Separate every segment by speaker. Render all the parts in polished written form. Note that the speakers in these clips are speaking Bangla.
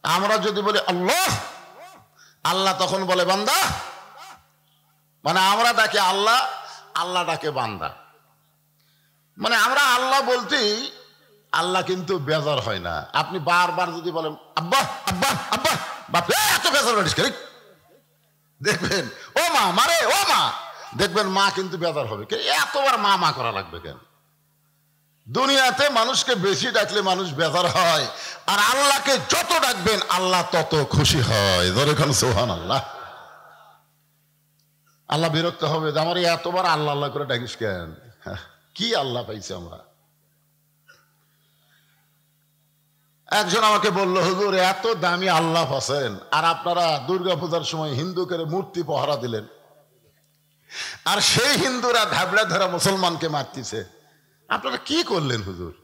Speaker 1: আমরা যদি বলি আল্লাহ, আল্লাহ তখন বলে বান্দা। মানে আমরা ডাকে আল্লাহ, আল্লাহ ডাকে বান্দা। মানে আমরা আল্লাহ বলতেই আল্লাহ কিন্তু বেজার হয় না। আপনি বারবার যদি বলেন আব্বা আব্বা আব্বা, বাপ এত বেজার করিস, দেখবেন ও মা মারে ও মা, দেখবেন মা কিন্তু বেজার হবে। এতবার মা মা করা লাগবে কেন? দুনিয়াতে মানুষকে বেশি ডাকলে মানুষ বেজার হয়, আর আল্লাহকে যত ডাকবেন আল্লাহ তত খুশি হয়। ধরে খান সুবহানাল্লাহ। আল্লাহ বিরক্ত হবে যে আমার এতবার আল্লাহ আল্লাহ করে ডাকিস কেন? কি আল্লাহ পাইছে আমরা? একজন আমাকে বলল, হুজুর এত দামি আল্লাহ আছেন আর আপনারা দুর্গাপূজার সময় হিন্দুকে মূর্তি পহরা দিলেন, আর সেই হিন্দুরা ধাবড়া ধরা মুসলমানকে মারতেছে, আপনারা কি করলেন হুজুর?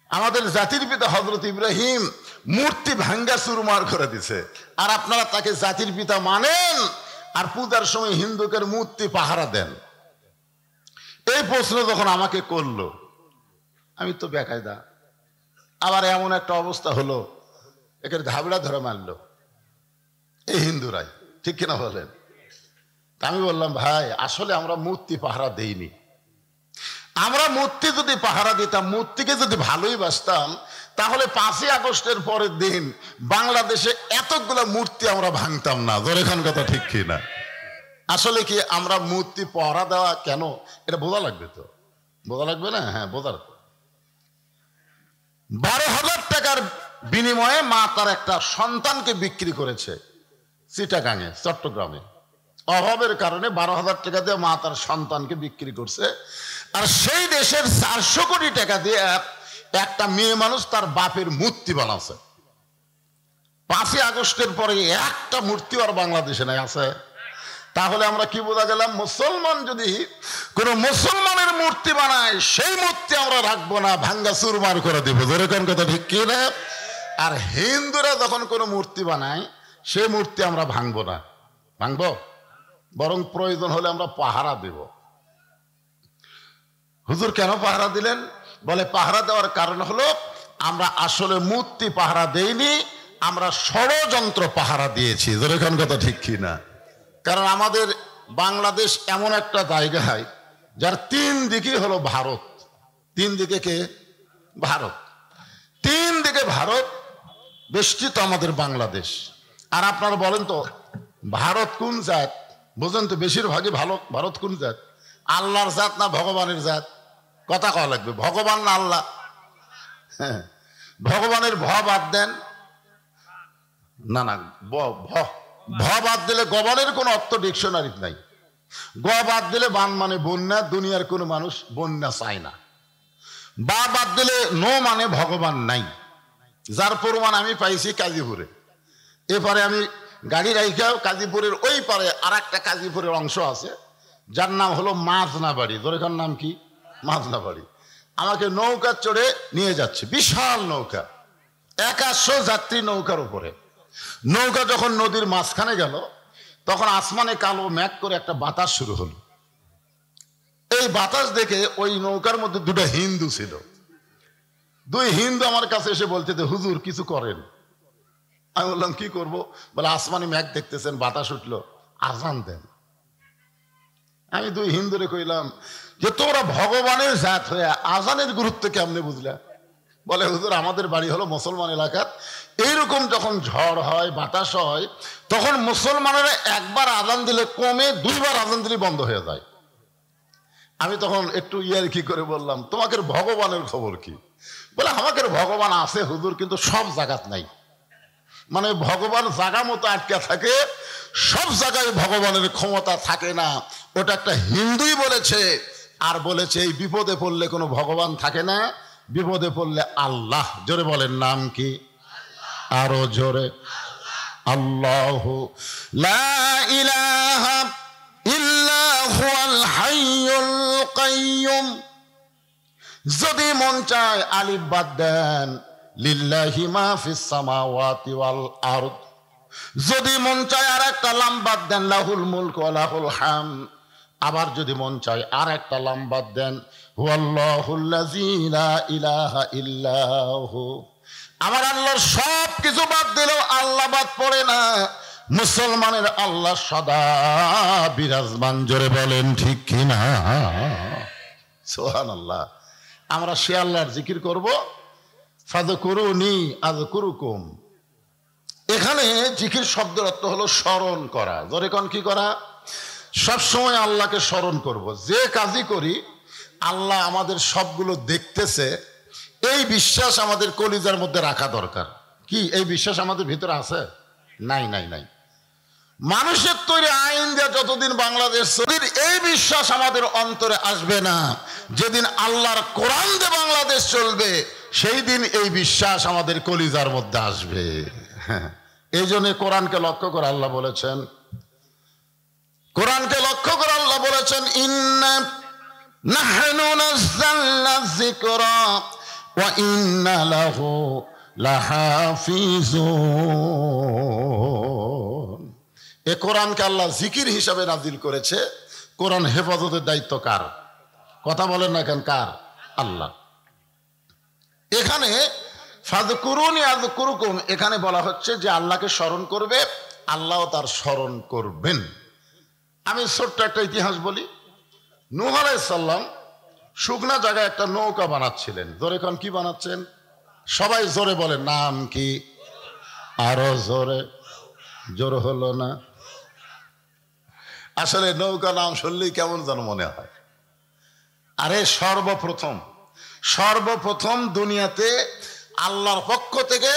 Speaker 1: আমাদের জাতির পিতা হযরত ইব্রাহিম মূর্তি ভাঙ্গা চুরমার করে দিছে, আর আপনারা তাকে জাতির পিতা মানেন আর পূজার সময় হিন্দুকের মূর্তি পাহারা দেন। এই প্রশ্ন যখন আমাকে করলো, আমি তো বেকায়দা। আবার এমন একটা অবস্থা হলো, একে ধাবড়া ধরে মারলো এই হিন্দুরাই, ঠিক কিনা বলেন? আমি বললাম ভাই আসলে আমরা মূর্তি পাহারা দেইনি। আমরা মূর্তি যদি পাহারা দিতাম, মূর্তিকে যদি ভালোই বাসতাম, তাহলে 5ই আগস্টের পরের দিন বাংলাদেশে এতগুলো মূর্তি আমরা ভাঙতাম না। জোরেখান কথা ঠিক কিনা? আসলে কি আমরা মূর্তি পাহারা দেওয়া কেন, এটা বোঝা লাগবে তো। বোঝা লাগবে না? হ্যাঁ বোঝার। 12,000 টাকার বিনিময়ে মা তার একটা সন্তানকে বিক্রি করেছে চিটাগাঙে, চট্টগ্রামে। অভাবের কারণে 12,000 টাকা দিয়ে মা তার সন্তানকে বিক্রি করছে। আর সেই দেশের 400 কোটি টাকা দিয়ে একটা মেয়ে মানুষ তার বাপের মূর্তি বানাচ্ছে। 5ই আগস্টের পরে একটা মূর্তি আর বাংলাদেশে নাই আছে। তাহলে আমরা কি বোঝা গেলাম? মুসলমান যদি কোন মুসলমানের মূর্তি বানায়, সেই মূর্তি আমরা রাখবো না, ভাঙ্গা চুরমার করে দিব। যেরকম কথা ঠিক কি না? আর হিন্দুরা যখন কোনো মূর্তি বানায়, সেই মূর্তি আমরা ভাঙবো না, ভাঙবো, বরং প্রয়োজন হলে আমরা পাহারা দেব। হুজুর কেন পাহারা দিলেন? বলে পাহারা দেওয়ার কারণ হলো আমরা আসলে মূর্তি পাহারা দেইনি, আমরা ষড়যন্ত্র পাহারা দিয়েছি। যেরকম কথা ঠিক কি না? কারণ আমাদের বাংলাদেশ এমন একটা জায়গায় যার 3 দিকে হলো ভারত। 3 দিকে কে? ভারত। 3 দিকে ভারত বেষ্টিত আমাদের বাংলাদেশ। আর আপনারা বলেন তো ভারত কোন জাত? বুঝেন তো বেশিরভাগই ভারত কোন জাত? আল্লাহর জাত না ভগবানের জাত? কথা কওয়া লাগবে, ভগবান না আল্লাহ? হ্যাঁ, ভগবানের ভ বাদ দেন না, না ভ বাদ দিলে গবানের কোন অর্থ ডিকশনারি নাই। গ বাদ দিলে বান মানে বন্যা, দুনিয়ার কোন মানুষ বন্যা চায় না। বা বাদ দিলে নো মানে ভগবান নাই। যার প্রমাণ আমি পাইছি কাজীপুরে। এপারে আমি গাড়ি রাইখাও কাজীপুরের ওই পারে আর একটা কাজীপুরের অংশ আছে যার নাম হলো মাজনাবাড়ি। জোরেখার নাম কি? মাজনাবাড়ি। আমাকে নৌকা চড়ে নিয়ে যাচ্ছে, বিশাল নৌকা, 100 যাত্রী নৌকার উপরে। নৌকা যখন নদীর মাঝখানে গেল, তখন আসমানে কালো মেঘ করে একটা বাতাস শুরু হলো। এই বাতাস দেখে ওই নৌকার মধ্যে 2টা হিন্দু ছিল। 2 হিন্দু আমার কাছে এসে বলতে যে হুজুর কিছু করেন। আমি বললাম কি করব? বলে আসমানে মেঘ দেখতেছেন, বাতাস উঠলো, আজান দেন। আমি 2 হিন্দুরে কইলাম যে তোমরা ভগবানের জাত হয়ে আজানের গুরুত্ব কেমনে বুঝলা? বলে হুজুর আমাদের বাড়ি হলো মুসলমান এলাকা, এইরকম যখন ঝড় হয় বাতাস হয় তখন মুসলমানেরা একবার আজান দিলে কমে, 2বার আজান দিলে বন্ধ হয়ে যায়। আমি তখন একটু ইয়ারকি করে বললাম তোমাদের ভগবানের খবর কি? বলে আমাদের ভগবান আছে হুজুর, কিন্তু সব জায়গাত নাই। মানে ভগবান জায়গা মতো আটকে থাকে, সব জায়গায় ভগবানের ক্ষমতা থাকে না। ওটা একটা হিন্দুই বলেছে। আর বলেছে এই বিপদে পড়লে কোনো ভগবান থাকে না, বিপদে পড়লে আল্লাহ। জোরে বলেন নাম কি? আরো জোরে। আল্লাহু লা ইলাহা ইল্লা হুয়াল হাইয়ুল কাইয়ুম। যদি মন চায় আলিফ বাদ দেন, লিল্লাহি মা ফিস সামাওয়াতি ওয়াল আরদ। যদি মন চায় আর একটা লাম বাদ দেন, লাহুল মুলকু ওয়া লাহুল হামদ। আবার যদি মন চায় আর একটা লাম বাদ দেন, হুয়াল্লাহুল্লাযী লা ইলাহা ইল্লাহু। আমার আল্লাহর সব কিছু বাদ দিলেও আল্লাহ বাদ পড়ে না। মুসলমানের আল্লাহ সদা বিরাজমান, জোরে বলেন ঠিক কিনা? সুবহানাল্লাহ। আমরা সে আল্লাহর জিকির করব, ফাযকুরুনি আযকুরুকুম। এখানে জিকির শব্দের অর্থ হলো স্মরণ করা। জোরে কোন কি করা? সবসময় আল্লাহকে স্মরণ করব। যে কাজই করি আল্লাহ আমাদের সবগুলো দেখতেছে, এই বিশ্বাস আমাদের কলিজার মধ্যে রাখা দরকার। কি এই বিশ্বাস আমাদের ভিতরে আছে? নাই নাই নাই। মানুষের তৈরি আইন দিয়ে যতদিন বাংলাদেশ চলবে, এই বিশ্বাস আমাদের অন্তরে আসবে না। যেদিন আল্লাহর কোরআন দিয়ে বাংলাদেশ চলবে, সেই দিন এই বিশ্বাস আমাদের কলিজার মধ্যে আসবে। এই জন্য কোরআনকে লক্ষ্য করে আল্লাহ বলেছেন, কোরআনকে লক্ষ্য করে আল্লাহ বলেছেন, ইন্না নাহনু নাযালনা যিকরা ওয়া ইন্না লাহু লাহাফিজুন। এ কোরআনকে আল্লাহ জিকির হিসাবে নাজিল করেছে। কোরআন হেফাজতের দায়িত্ব কার? কথা বলেন না কেন? কার? আল্লাহ। এখানে ফাযকুরুনি আযকুরুকুম, এখানে বলা হচ্ছে যে আল্লাহকে স্মরণ করবে, আল্লাহও তার স্মরণ করবেন। আমি ছোট্ট একটা ইতিহাস বলি। নূহ আলাইহিস সালাম শুকনা জায়গায় একটা নৌকা বানাচ্ছিলেন। জোরে কোন কি বানাচ্ছেন? সবাই জোরে বলেন, নাম কি? আরো জোরে। জোর হলো না। আসলে নৌকা নাম শুনলেই কেমন যেন মনে হয়। আরে সর্বপ্রথম দুনিয়াতে আল্লাহর পক্ষ থেকে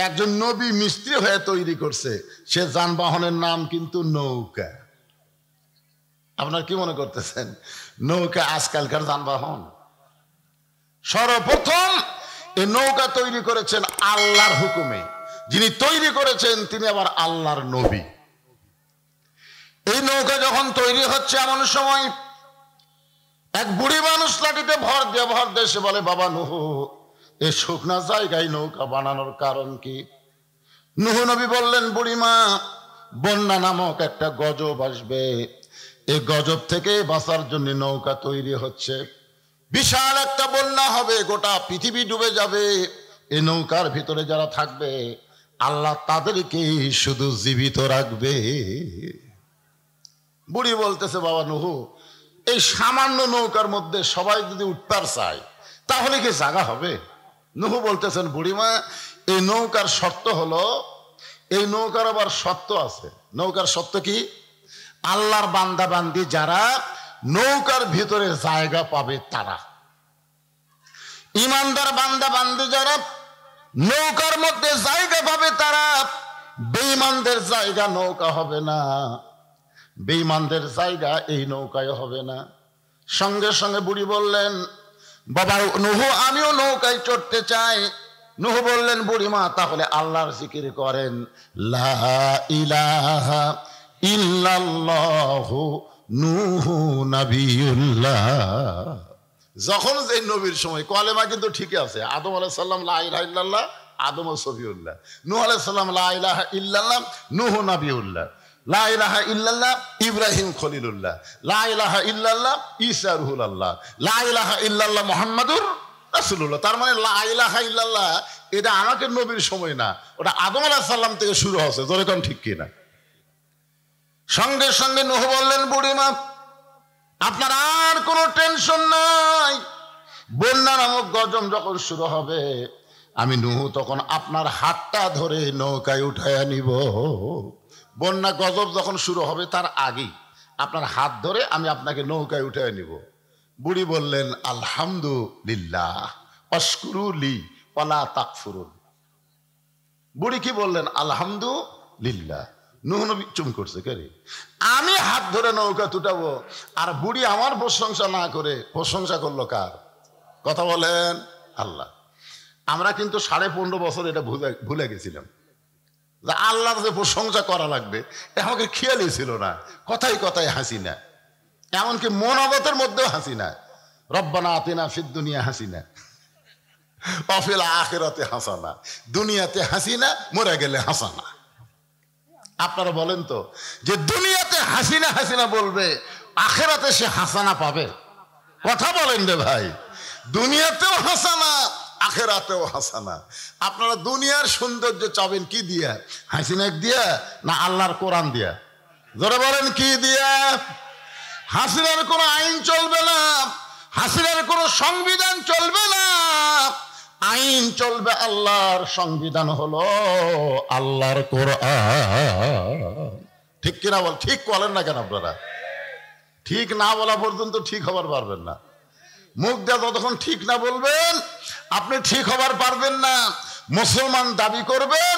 Speaker 1: একজন নবী মিস্ত্রি হয়ে তৈরি করছে, সে যানবাহনের নাম কিন্তু নৌকা। আপনার কি মনে করতেছেন নৌকা আজকালকার যানবাহন? সর্বপ্রথম এই নৌকা তৈরি করেছেন আল্লাহর হুকুমে। যিনি তৈরি করেছেন তিনি আবার আল্লাহর নবী। এই নৌকা যখন তৈরি হচ্ছে, এমন সময় এক বুড়ি মানুষ লাঠিতে ভর দিয়ে সে বলে, বাবা নূহ, এই শুকনা জায়গায় নৌকা বানানোর কারণ কি? নূহ নবী বললেন, বুড়িমা, বন্যা নামক একটা গজব আসবে, এই গজব থেকে বাঁচার জন্য নৌকা তৈরি হচ্ছে। বিশাল একটা বন্যা হবে, গোটা পৃথিবী ডুবে যাবে। এই নৌকার ভিতরে যারা থাকবে আল্লাহ তাদেরকে শুধু জীবিত রাখবে। বুড়ি বলতেছে, বাবা নূহ, এই সামান্য নৌকার মধ্যে সবাই যদি উঠতে চায় তাহলে কি জায়গা হবে? নূহ বলতেছেন, বুড়িমা, এই নৌকার শর্ত হলো, এই নৌকার আবার শর্ত আছে। নৌকার শর্ত কি? আল্লাহর বান্দা বান্দি যারা নৌকার ভিতরে জায়গা পাবে তারা, ইমানদার বান্দা বান্দি যারা নৌকার মধ্যে জায়গা পাবে তারা। বেঈমানদের জায়গা নৌকা হবে না, বেঈমানদের জায়গা এই নৌকায় হবে না। সঙ্গে সঙ্গে বুড়ি বললেন, বাবা নূহ, আমিও নৌকায় চড়তে চাই। নূহ বললেন, বুড়িমা, তাহলে আল্লাহর জিকির করেন, লা ইলাহা ইল্লাল্লাহু নূহু নবিয়ুল্লাহ। যখন যে নবীর সময় কলেমা কিন্তু ঠিকই আছে। আদম আলাইহিস সালাম লা ইলাহা ইল্লাল্লাহ, আদম ও সফিউল্লাহ। নূহ আলাইহিস সালাম লা ইলাহা ইল্লাল্লাহ, নূহ নবিয়ুল্লাহ। লা ইলাহা ইল্লাল্লাহ, ইব্রাহিম খলিলুল্লাহ। লা ইলাহা ইল্লাল্লাহ, ঈসা রুহুল্লাহ। লা ইলাহা ইল্লাল্লাহ, মুহাম্মাদুর রাসূলুল্লাহ। তার মানে লা ইলাহা ইল্লাল্লাহ এটা আমাকে নবীর সময় না, ওটা আদম আলাইহিস সালাম থেকে শুরু হয়েছে। জোরে কোন ঠিক কিনা? সঙ্গে সঙ্গে নূহ বললেন, বুড়িমা, আপনার আর কোনো টেনশন নাই। বন্যা নামক গজব যখন শুরু হবে, আমি নূহ তখন আপনার হাতটা ধরে নৌকায় উঠাইয়া নিব। বন্যা গজব যখন শুরু হবে তার আগেই আপনার হাত ধরে আমি আপনাকে নৌকায় উঠাইয়া নিব। বুড়ি বললেন, আলহামদুলিল্লাহ আশকুরুলি ওয়ালা তাকফুরুন। বুড়ি কি বললেন? আলহামদুলিল্লাহ। নূহ নবী চুম করছে, কে রে? আমি হাত ধরে নৌকা তুটাবো, আর বুড়ি আমার প্রশংসা না করে প্রশংসা করলো কার? কথা বলেন, আল্লাহ। আমরা কিন্তু 15.5 বছর এটা ভুলে গেছিলাম যে আল্লাহর যে প্রশংসা করা লাগবে, এটা আমাকে খেয়ালই ছিল না। কথাই কথাই হাসি না, এমনকি মনোবতের মধ্যেও হাসি না। রব্বানা আতিনা ফিদ দুনিয়া হাসিনা ওয়া ফিল আখিরাতি হাসানা। দুনিয়াতে হাসিনা, মরে গেলে হাসানা। আপনারা বলেন তো, যে দুনিয়াতে হাসিনা হাসিনা বলবে, আখিরাতে সে হাসানা পাবে? কথা বলেন রে ভাই। দুনিয়াতেও হাসানা, আখিরাতেও হাসানা। আপনারা দুনিয়ার সৌন্দর্য চাবেন কি দিয়া? হাসিনাক দিয়া না আল্লাহর কোরআন দিয়া? জোরে বলেন কি দিয়া? হাসিনার কোনো আইন চলবে না, হাসিনার কোনো সংবিধান চলবে না, আইন চলবে আল্লাহর। সংবিধান হলো আল্লাহর কোরআন। ঠিক কিনা বল? ঠিক বলেন না কেন আপনারা? ঠিক না বলা পর্যন্ত ঠিক হবার পারবেন না। মুখ দিয়ে যতক্ষণ ঠিক না বলবেন আপনি ঠিক হবার পারবেন না। মুসলমান দাবি করবেন,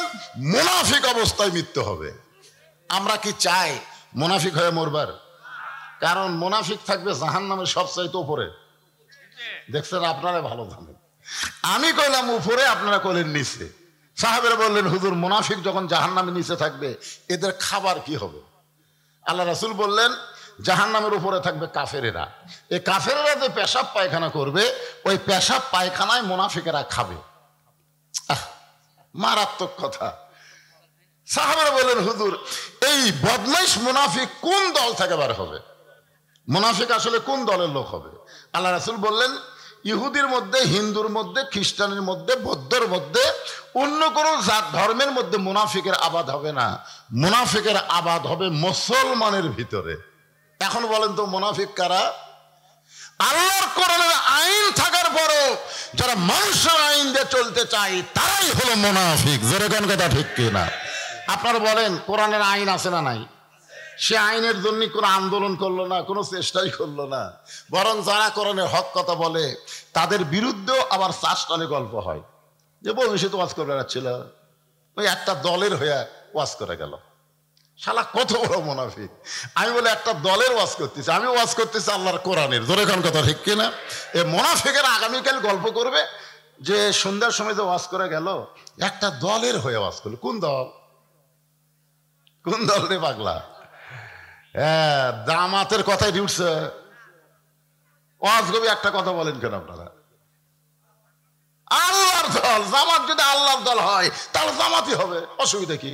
Speaker 1: মুনাফিক অবস্থায় মৃত্যু হবে। আমরা কি চাই মুনাফিক হয়ে মরবার? কারণ মুনাফিক থাকবে জাহান্নামের সবচাইতে উপরে। দেখছেন, আপনারা ভালো জানেন। আমি কইলাম উপরে, আপনারা কইলেন নিচে। সাহাবেরা বললেন, হুজুর মুনাফিক যখন জাহান্নামের নিচে থাকবে এদের খাবার কি হবে? আল্লাহ রাসূল বললেন, জাহান্নামের উপরে থাকবে কাফেরেরা। এই কাফেরেরা যে পেশাব পায়খানা করবে, ওই পেশাব পায়খানায় মুনাফিকেরা খাবে। মারাত্মক কথা। সাহাবারা বললেন, হুজুর এই বদমাইশ মুনাফিক কোন দল থেকে বার হবে? মুনাফিক আসলে কোন দলের লোক হবে? আল্লাহ রাসূল বললেন, ইহুদির মধ্যে, হিন্দুর মধ্যে, খ্রিস্টানের মধ্যে, বৌদ্ধর মধ্যে, অন্য কোনো জাত ধর্মের মধ্যে মুনাফিকের আবাদ হবে না। মুনাফিকের আবাদ হবে মুসলমানের ভিতরে। এখন বলেন তো মুনাফিক কারা? আল্লাহর কোরআনের আইন থাকার পরও যারা মানুষের আইন দিয়ে চলতে চায় তারাই হলো মুনাফিক। যেরকম কথা ঠিক কিনা? আপনারা বলেন, কোরআনের আইন আছে না নাই? সে আইনের জন্য কোনো আন্দোলন করলো না, কোনো চেষ্টাই করলো না। বরং যারা কোরআনের হক কথা বলে তাদের বিরুদ্ধেও আবার চাষটানে গল্প হয়, যে ভবিষ্যৎ ওয়াজ করে বেড়াচ্ছিল, ওই একটা দলের হয়ে ওয়াজ করে গেল। শালা কত বড় মুনাফিক! আমি বলে একটা দলের ওয়াজ করতেছি, আমি ওয়াজ করতেছি আল্লাহর কোরআনের। জোরে কোন কথা ঠিক কিনা? এই মুনাফিকের আগামীকাল গল্প করবে যে সন্ধ্যার সময় যে ওয়াজ করে গেল, একটা দলের হয়ে ওয়াজ করলো। কোন দল? কোন দল রে পাগলা? হ্যাঁ, জামাতের কথাই উঠছে। ওয়াজ কবি একটা কথা বলেন কেন আপনারা? আল্লাহর দল। জামাত যদি আল্লাহর দল হয় তাহলে জামাতই হবে, অসুবিধা কি?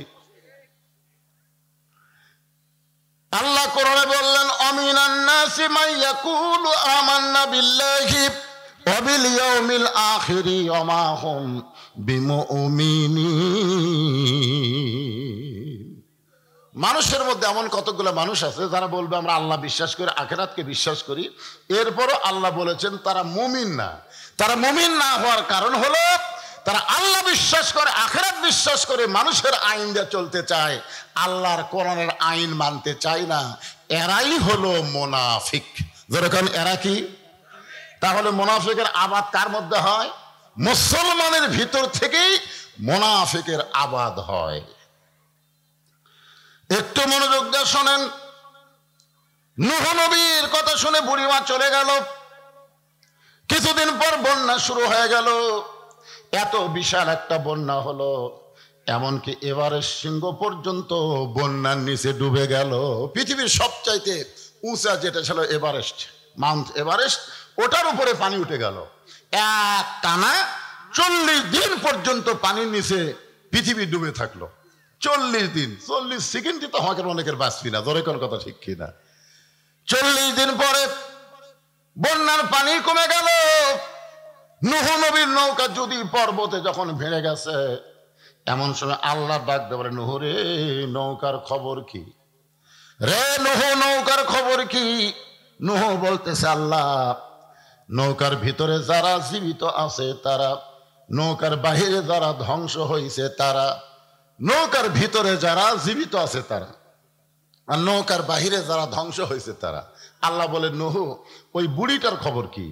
Speaker 1: আল্লাহ কোরআনে বললেন, আমিনান নাসি মান ইয়াকুলু আমান্না বিল্লাহি ওয়া বিল ইয়াউমিল আখিরি ওয়া মা হুম বিমুমিনিন। মানুষের মধ্যে এমন কতগুলো মানুষ আছে যারা বলবে আমরা আল্লাহ বিশ্বাস করি, আখিরাতকে বিশ্বাস করি, এরপরও আল্লাহ বলেছেন তারা মুমিন না। তারা মুমিন না হওয়ার কারণ হলো তারা আল্লাহ বিশ্বাস করে, আখিরাত বিশ্বাস করে, মানুষের আইন দিয়ে চলতে চায়, আল্লাহর কোরআনের আইন মানতে চায় না। এরাই হলো মুনাফিক। যেরকম এরা কি? তাহলে মুনাফিকের আবাদ কার মধ্যে হয়? মুসলমানের ভিতর থেকেই মুনাফিকের আবাদ হয়। একটু মনোযোগ দিয়ে শোনেন। নূহ নবীর কথা শুনে বুড়িমা চলে গেল। কিছুদিন পর বন্যা শুরু হয়ে গেল। এত বিশাল একটা বন্যা হলো, এমনকি এভারেস্ট শৃঙ্গ পর্যন্ত বন্যার নিচে ডুবে গেল। পৃথিবীর সবচাইতে উঁচা যেটা ছিল এভারেস্ট, মাউন্ট এভারেস্ট, ওটার উপরে পানি উঠে গেল। এক টানা 40 দিন পর্যন্ত পানির নিচে পৃথিবী ডুবে থাকলো। 40 দিন, 40 সেকেন্ডই তো আমাকে অনেকের বাঁচবি না। ধরে কোন কথা ঠিক কিনা? 40 দিন পরে বন্যার পানি কমে গেল। নূহ নবীর নৌকা যদি পর্বতে যখন ভেঙে গেছে, এমন সময় আল্লাহ ডাক দিয়ে বলে, নূহ রে, নৌকার খবর কি রে? নূহ, নৌকার খবর কি? নূহ বলতেছে, আল্লাহ, নৌকার ভিতরে যারা জীবিত আছে তারা, নৌকার বাহিরে যারা ধ্বংস হয়েছে তারা, নৌকার ভিতরে যারা জীবিত আছে তারা, আর নৌকার বাহিরে যারা ধ্বংস হয়েছে তারা। আল্লাহ বলে, নূহ, ওই বুড়িটার খবর কি?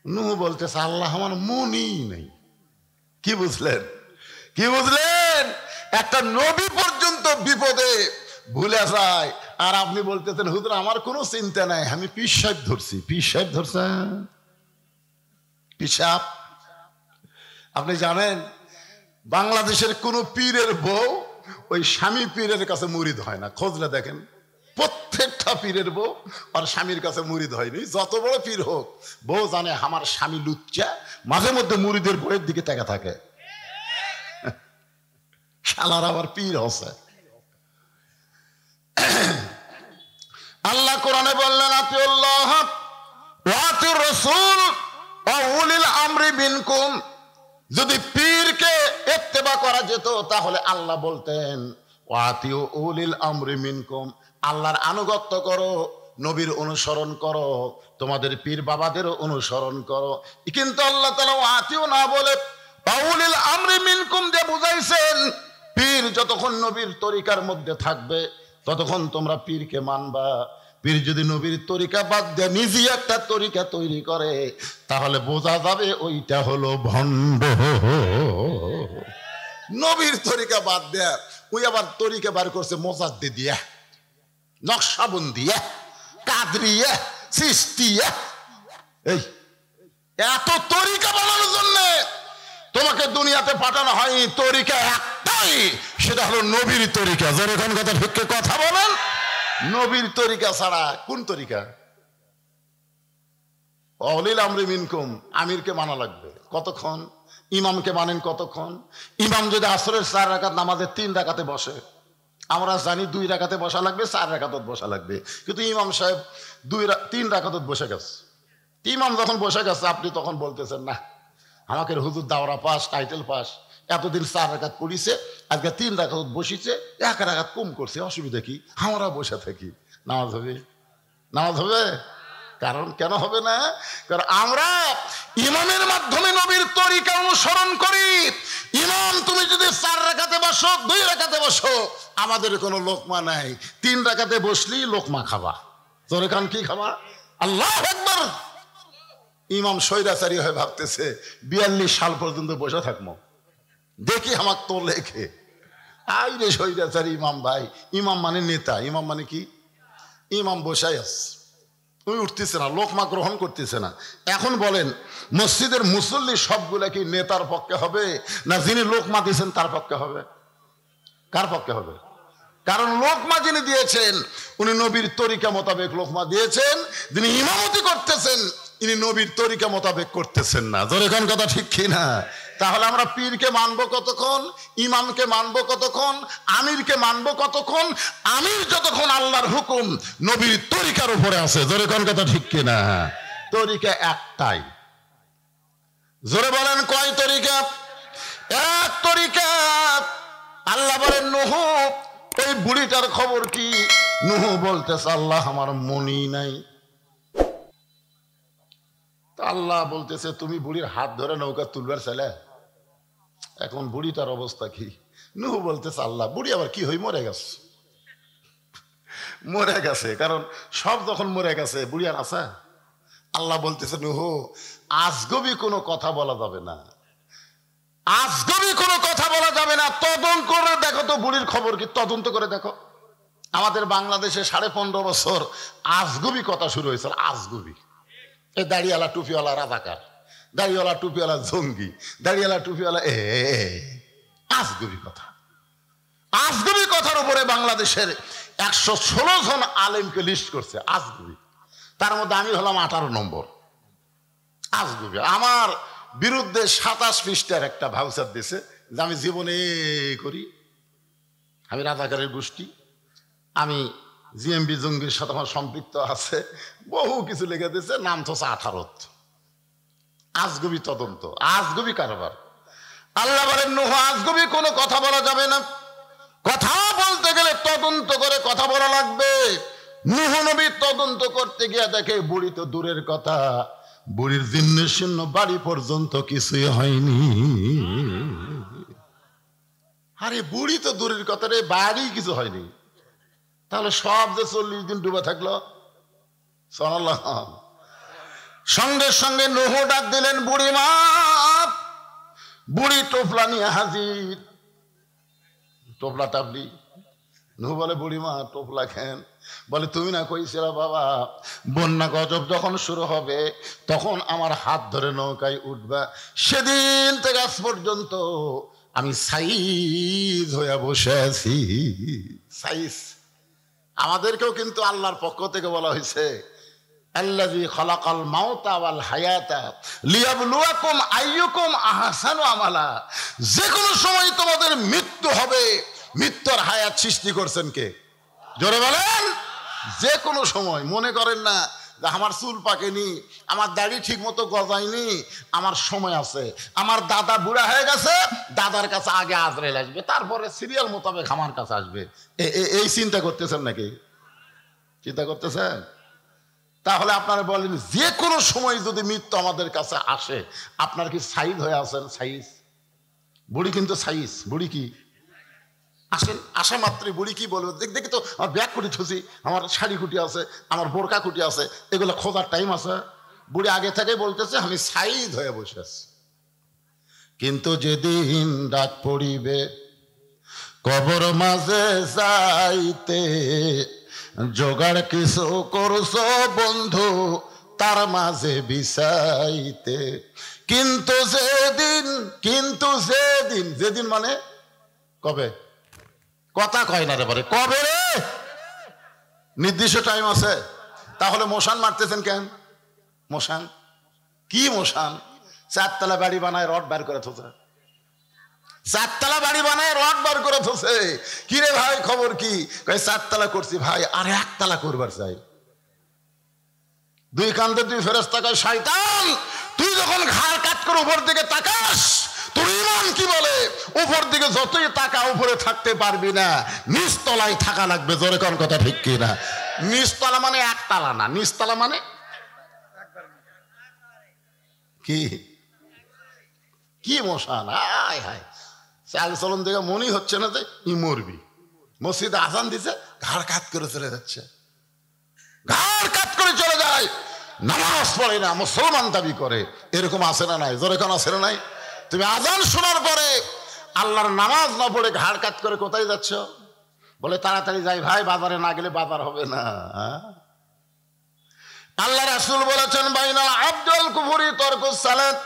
Speaker 1: নূহ বলতেছে, আল্লাহ, আমার মনই নেই। কি বুঝলেন? কি বুঝলেন? একটা নবী পর্যন্ত বিপদে ভুলে যায়, আর আপনি বলতেছেন, হুজুর আমার কোনো চিন্তা নাই, আমি পিসাব ধরছি। পিসাব ধরছেন? পিসাব? আপনি জানেন বাংলাদেশের কোন পীরের বউ ওই স্বামী পীরের কাছে মুরিদ হয় না। খোঁজলে দেখেন, প্রত্যেকটা পীরের বউ আর স্বামীর কাছে মুরিদ হয়নি। যত বড় পীর হোক, বউ জানে আমার স্বামী লুচ্চা, মাঝে মধ্যে মুরিদের বইয়ের দিকে তাকা থাকে। শালার আবার পীর হচ্ছে। আল্লাহ কোরআনে বললেন, আতিউল্লাহ ওয়া আতিউর রাসূল উলিল আমরি মিনকুম, যদি পীরকে ইত্তেবা করা যেত তাহলে আল্লাহ বলতেন ওয়াতিউ উলিল আমরি মিনকুম, আল্লাহর আনুগত্য করো, নবীর অনুসরণ করো, তোমাদের পীর বাবাদেরও অনুসরণ করো। কিন্তু আল্লাহ তাআলা ওয়াতিউ না বলে উলিল আমরি মিনকুম দিয়ে বুঝাইছেন পীর যতক্ষণ নবীর তরিকার মধ্যে থাকবে ততক্ষণ তোমরা পীরকে মানবা। পীর যদি নবীর তরিকা বাদ দিয়ে নিজে একটা তরিকা তৈরি করে তাহলে বোঝা যাবে ওইটা হলো ভণ্ড। নবীর তরিকা বাদ দেয়া ওই আবার তরিকা বার করছে মোজাদ্দি দিয়া, নকশাবন্দিয়া, কাদরিয়া, চিশতিয়া। এই এত তরিকা বানানোর জন্য তোমাকে দুনিয়াতে পাঠানো হয়, তরিকা একটাই, সেটা হলো নবীর তরিকা। যখন কথা ঠিক কথা বলেন, নবীর তরিকা ছাড়া কোন তরিকা? উলিল আমরি মিনকুম, আমিরকে মানা লাগবে কতক্ষণ? ইমামকে মানেন কতক্ষণ? ইমাম যদি আসরের 4 রাকাত নামাজে 3 রাকাতে বসে, আমরা জানি 2 রাকাতে বসা লাগবে, 4 রাকাতত বসা লাগবে, কিন্তু ইমাম সাহেব 3 রাকাতত বসে গেছে। ইমাম যখন বসে গেছে আপনি তখন বলতেছেন না আমাকে হুজুর দাওরা পাস, টাইটেল পাস, এতদিন 4 রাকাত পড়িছে, আজকে 3 রাকাত বসিছে, 1 রাকাত কম করছে, অসুবিধা কি? আমরা বসে থাকি, নামাজ হবে? নামাজ হবে? কারণ কেন হবে না? কারণ আমরা ইমামের মাধ্যমে নবীর তরিকা অনুসরণ করি। ইমাম তুমি যদি 4 রাকাতে বসো, 2 রাকাতে বসো, আমাদের কোনো লোকমা নাই। 3 রাকাতে বসলি লোকমা খাবা। তোর কান কি খাবা? আল্লাহু আকবার। ইমাম স্বৈরাচারী হয়ে ভাবতেছে 42 সাল পর্যন্ত বসে থাকবো, দেখি আমাক তো লেখে। আই রে স্বৈরাচারী ইমাম ভাই। ইমাম মানে নেতা। ইমাম মানে কি? ইমাম বসাই আছে, ওই উঠতেছে না, লোকমা গ্রহণ করতেছে না। এখন বলেন মসজিদের মুসল্লি সবগুলা কি নেতার পক্ষে হবে না যিনি লোকমা দিয়েছেন তার পক্ষে হবে? কার পক্ষে হবে? কারণ লোকমা যিনি দিয়েছেন উনি নবীর তরিকা মোতাবেক লোকমা দিয়েছেন, যিনি ইমামতি করতেছেন ইনি নবীর তরিকা মোতাবেক করতেছেন না। যখন কথা ঠিক কিনা? তাহলে আমরা পীরকে মানবো কতক্ষণ? ইমামকে মানবো কতক্ষণ? আমিরকে মানবো কতক্ষণ? আমির যতক্ষণ আল্লাহর হুকুম নবীর তরিকার উপরে আছে। যখন কথা ঠিক কিনা? তরিকা একটাই। জোরে বলেন কয় তরিকা? এক তরিকা। আল্লাহ বলেন নূহ, ওই বুড়িটার খবর কি? নূহ বলতেছে আল্লাহ আমার মনি নাই। আল্লাহ বলতেছে তুমি বুড়ির হাত ধরে নৌকা তুলবার ছেলে, এখন বুড়িটার অবস্থা কি? নূহ বলতেছে আল্লাহ বুড়ি আবার কি হই? মরে গেছে। মরে গেছে, কারণ সব যখন মরে গেছে বুড়ি আর আছে? আল্লাহ বলতেছে নূহ আজগবি কোনো কথা বলা যাবে না, আজগবি কোনো কথা বলা যাবে না। তদন্ত করে দেখো তো বুড়ির খবর কি, তদন্ত করে দেখো। আমাদের বাংলাদেশে 15.5 বছর আজগবি কথা শুরু হয়েছিল। আজগবি, এই দাড়িওয়ালা টুপিওয়ালা রাজাকার, দাড়িওয়ালা টুপিওয়ালা জঙ্গি, দাড়িওয়ালা টুপিওয়ালা আজগবি কথা। আজগবি কথার উপরে বাংলাদেশের 116 জন আলেমকে লিস্ট করছে আজগবি। তার মধ্যে আমি হলাম 18 নম্বর আজগবি। আমার বিরুদ্ধে 27 পৃষ্ঠার একটা ভাউচার দিছে যে আমি জীবনে করি, আমি রাজাকারের গোষ্ঠী, আমি জিএমবি জঙ্গির সাথে আমার সম্পৃক্ত আছে, বহু কিছু লিখে দিয়েছে। নাম তো 18। আজগবি তদন্ত, আজগবি কারবার। আল্লাহ বলেন নূহ আজগবি কোনো কথা বলা যাবে না, কথা বলতে গেলে তদন্ত করে কথা বলা লাগবে। নূহ নবী তদন্ত করতে গিয়ে দেখে বুড়ি তো দূরের কথা, বুড়ির জীর্ণ শীর্ণ বাড়ি পর্যন্ত কিছুই হয়নি। আরে বুড়ি তো দূরের কথা রে, বাড়ি কিছু হয়নি। তাহলে সব যে 40 দিন ডুবে থাকলো। সঙ্গে সঙ্গে নূহ ডাক দিলেন বুড়ি মা। বুড়ি টোপলা নিয়ে হাজির, টোপলা টাপলি। নূহ বলে বুড়ি মা টোপলা খেন। বলে তুমি না কইছিলা বাবা বন্যা গজব যখন শুরু হবে তখন আমার হাত ধরে নৌকায় উঠবা, সেদিন থেকে আজ পর্যন্ত আমি সাইজ হয়ে বসে আছি। সাইজ আমাদেরকেও কিন্তু আল্লাহর পক্ষ থেকে বলা হয়েছে আল্লাযী খালাকাল মাউতা ওয়াল হায়াতা লিয়াবলুয়াকুম আইয়ুকুম আহসানু আমালা। যে কোনো সময় তোমাদের মৃত্যু হবে, মৃত্যুর হায়াত সৃষ্টি করছেন কে? জোরে বলেন। যে কোনো সময়। মনে করেন না যে আমার চুল পাকেনি, আমার দাড়ি ঠিক মতো গজায়নি, আমার সময় আছে, আমার দাদা বুড়া হয়ে গেছে, দাদার কাছে আগে আজরাইল আসবে, তারপরে সিরিয়াল মোতাবেক আমার কাছে আসবে। এই চিন্তা করতেছেন নাকি? চিন্তা করতেছেন? তাহলে আপনারা বলেন যে কোনো সময় যদি মৃত্যু আমাদের কাছে আসে, আপনার কি সাইজ হয়ে আছেন? সাইজ বুড়ি কিন্তু সাইজ, বুড়ি কি আসেন, আসা মাত্রই বুড়ি কি বলবে, দেখি তো আমার ব্যাগ কুটি থুসি, আমার শাড়ি কুটি আছে, আমার বোরকা কুটি আছে, এগুলো খোঁজার টাইম আছে? বুড়ি আগে থেকে বলতেছে আমি সাইজ হয়ে বসে আছি। কিন্তু যেদিন ডাক পড়িবে কবর মাঝে যাইতে, জোগাড় কিছু করছো বন্ধু তার মাঝে বিছাইতে। কিন্তু যেদিন মানে কবে? কথা কয় না রে পরে, কবে রে? নির্দিষ্ট টাইম আছে। তাহলে মশান মারতেছেন কেন? মশান কি? মশান চারতলা বাড়ি বানায় রড বার করে থোছে, চারতলা বাড়ি বানায় রড বার করে থোছে। কি রে ভাই খবর কি? চারতলা করছি ভাই, আর একতলা করবার চাই। দুই কান্দে দুই ফেরেশতা কয় শয়তান, তুই যখন ঘাড় কাট করে উপর দিকে তাকাস, তোর ইমান কি বলে? উপর দিকে যতই তাকা উপরে থাকতে পারবি না, নিচতলায় থাকা লাগবে। জোরে কোন কথা ঠিক কি না? নিচতলা মানে একতলা না, নিচতলা মানে কি? কি মশান? হায় হায়, চাল চলন দেখে মনেই হচ্ছে না যে ই মরবি। মসজিদে আজান দিছে, ঘাড় কাত করে চলে যাচ্ছে, ঘাড় কাত করে চলে যায়, নামাজ পড়ে না, মুসলমান দাবি করে। এরকম আছে না নাই? জোরে কোন আছে না নাই? তুমি আজান শোনার পরে আল্লাহর নামাজ না পড়ে ঘাড় কাত করে কোথায় যাচ্ছ? বলে তাড়াতাড়ি যাই ভাই, বাজারে না গেলে বাজার হবে না। আল্লাহ রাসূল বলেছেন বাইনাল আবদুল কুফরি তরকুস সালাত,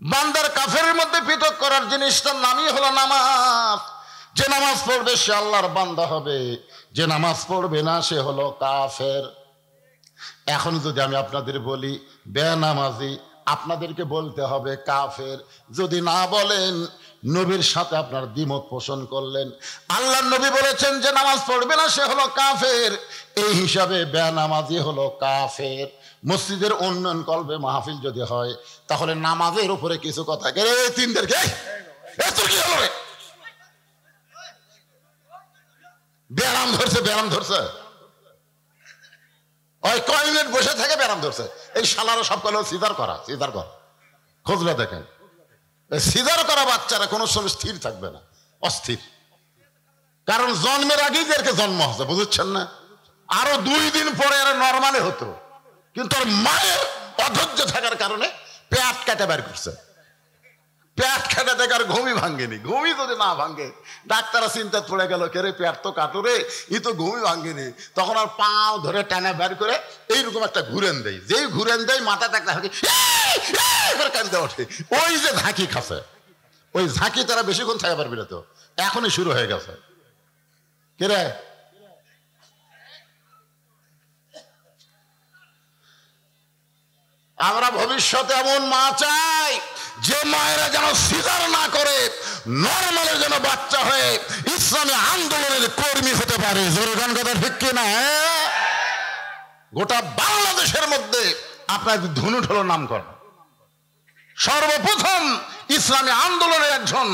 Speaker 1: বান্দার কাফেরের মধ্যে পৃথক করার জিনিসটার নামই হলো নামাজ। যে নামাজ পড়বে সে আল্লাহর বান্দা হবে, যে নামাজ পড়বে না সে হলো কাফের। এখন যদি আমি আপনাদের বলি বেনামাজি, আপনাদেরকে বলতে হবে কাফের। যদি না বলেন, নবীর সাথে আপনার দ্বিমত পোষণ করলেন। আল্লাহর নবী বলেছেন যে নামাজ পড়বে না সে হলো কাফের, এই হিসাবে বেনামাজি হলো কাফের। মসজিদের উন্নয়ন করবে মাহফিল যদি হয়, তাহলে নামাজের উপরে কিছু কথা কে তিনদেরকে কি হলো? ব্যায়াম ধরছে, ব্যায়াম ধরছে, ওই কয় মিনিট বসে থেকে ব্যায়াম ধরছে। এই শালারা সব কল সিজার করা, সিজার করা। খোঁজলে দেখেন, সিজার করা বাচ্চারা কোনো সময় স্থির থাকবে না, অস্থির। কারণ জন্মের আগেই এদেরকে জন্ম হচ্ছে, বুঝছেন না? আরো 2 দিন পরে এরা নর্মালে হতো, কিন্তু ওর মায়ের অধৈর্য থাকার কারণে পেট কেটে বের করছে। পেট কেটে দেখার ঘুমই ভাঙ্গেনি। ঘুমই যদি না ভাঙ্গে, ডাক্তাররা চিন্তা পড়ে গেল, কে রে পেট তো কাটুরে, ই তো ঘুমই ভাঙ্গেনি। তখন আর পাও ধরে টানা বের করে এইরকম একটা ঘুরেন দেয়, যেই ঘুরেন দেয় মাথা একটা কান্দে ওঠে। ওই যে ঝাঁকি খাচ্ছে, ওই ঝাঁকি তারা বেশিক্ষণ থাকা পারবি না, তো এখনই শুরু হয়ে গেছে। কে রে? আমরা ভবিষ্যতে এমন মা চাই যে মায়েরা যেন সিজার না করে, নরমালে যেন বাচ্চা হয়ে ইসলামী আন্দোলনের কর্মী হতে পারে। জোরগান কথা ঠিক কিনা? গোটা বাংলাদেশের মধ্যে আপনার ধনুট হলো নামকরণ। সর্বপ্রথম ইসলামী আন্দোলনের একজন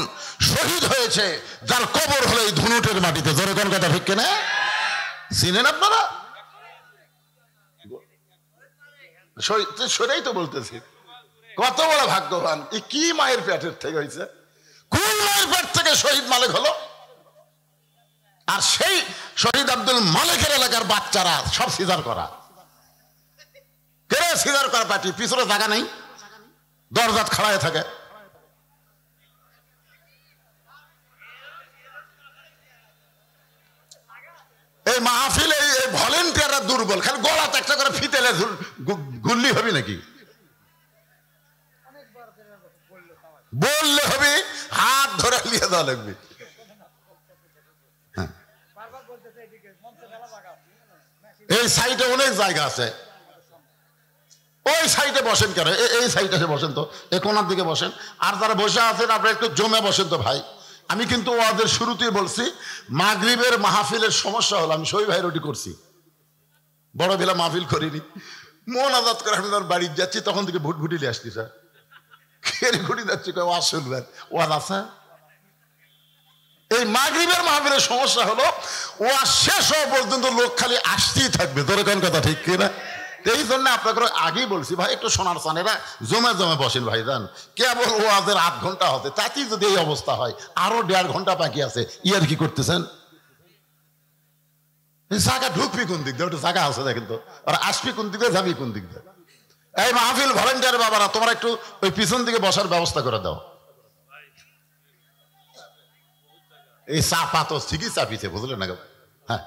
Speaker 1: শহীদ হয়েছে, যার কবর হলো এই ধনুটের মাটিতে। জোরগান কথা ঠিক কিনা? চিনেন আপনারা? সেটাই তো বলতেছি, কত বড় ভাগ্যবান। কি মায়ের পেটের থেকে হয়েছে? কোন মায়ের পেট থেকে শহীদ মালিক হলো? আর সেই শহীদ আব্দুল মালিকের এলাকার বাচ্চারা সব সিজার করা। কে সিজার করা পার্টি? পিছনে জায়গা নেই, দরজাত খাড়ায় থাকে। এই মাহফিলে এই ভলেন্টিয়াররা দুর্বল, খালি গলাতে একটা করে ফিতেলে গুল্লি হবে নাকি? বললে হবে, হাত ধরে নিয়ে দেওয়া লাগবে। এই সাইডে অনেক জায়গা আছে, ওই সাইডে বসেন কেন? এই সাইডে বসেন তো, এই কোনার দিকে বসেন। আর যারা বসে আছেন আপনারা একটু জমে বসেন তো ভাই। আমি কিন্তু ওদের শুরুতেই বলছি, মাগরিবের মাহফিলের সমস্যা হলো আমি শহীদ ভাই রুটি করছি, বড় বেলা মাহফিল করিনি। মন আজাদ করে আমি তার বাড়ি যাচ্ছি, তখন থেকে ভুটভুটিলে আসছি স্যার, খেয়ে ঘুটি যাচ্ছি, ওয়াজ শুনবেন, ওয়াজ আছে। এই মাগরিবের মাহফিলের সমস্যা হলো ওয়াজ শেষ হওয়া পর্যন্ত লোক খালি আসতেই থাকবে, তোর কোন কথা ঠিক কিনা? এই জন্য আপনাকে আগেই বলছি ভাই, একটু সোনার চানেরা জমে জমে বসেন ভাইজান, কেবল ওয়াজের 8 ঘন্টা হতে, তাতেই যদি এই অবস্থা হয়, আরো 1.5 ঘন্টা বাকি আছে, ইয়ার কি করতেছেন? জায়গা ঢুকবি কোন দিক দিয়ে, ওটা জায়গা আছে দেখেন তো, আর আসবি কোন দিক দিয়ে, যাবি কোন দিক দিয়ে? এই মাহফিল ভলেন্টিয়ার বাবারা, তোমরা একটু ওই পিছন দিকে বসার ব্যবস্থা করে দাও। এই চাপা তো ঠিকই চাপিছে, বুঝলেন না? হ্যাঁ,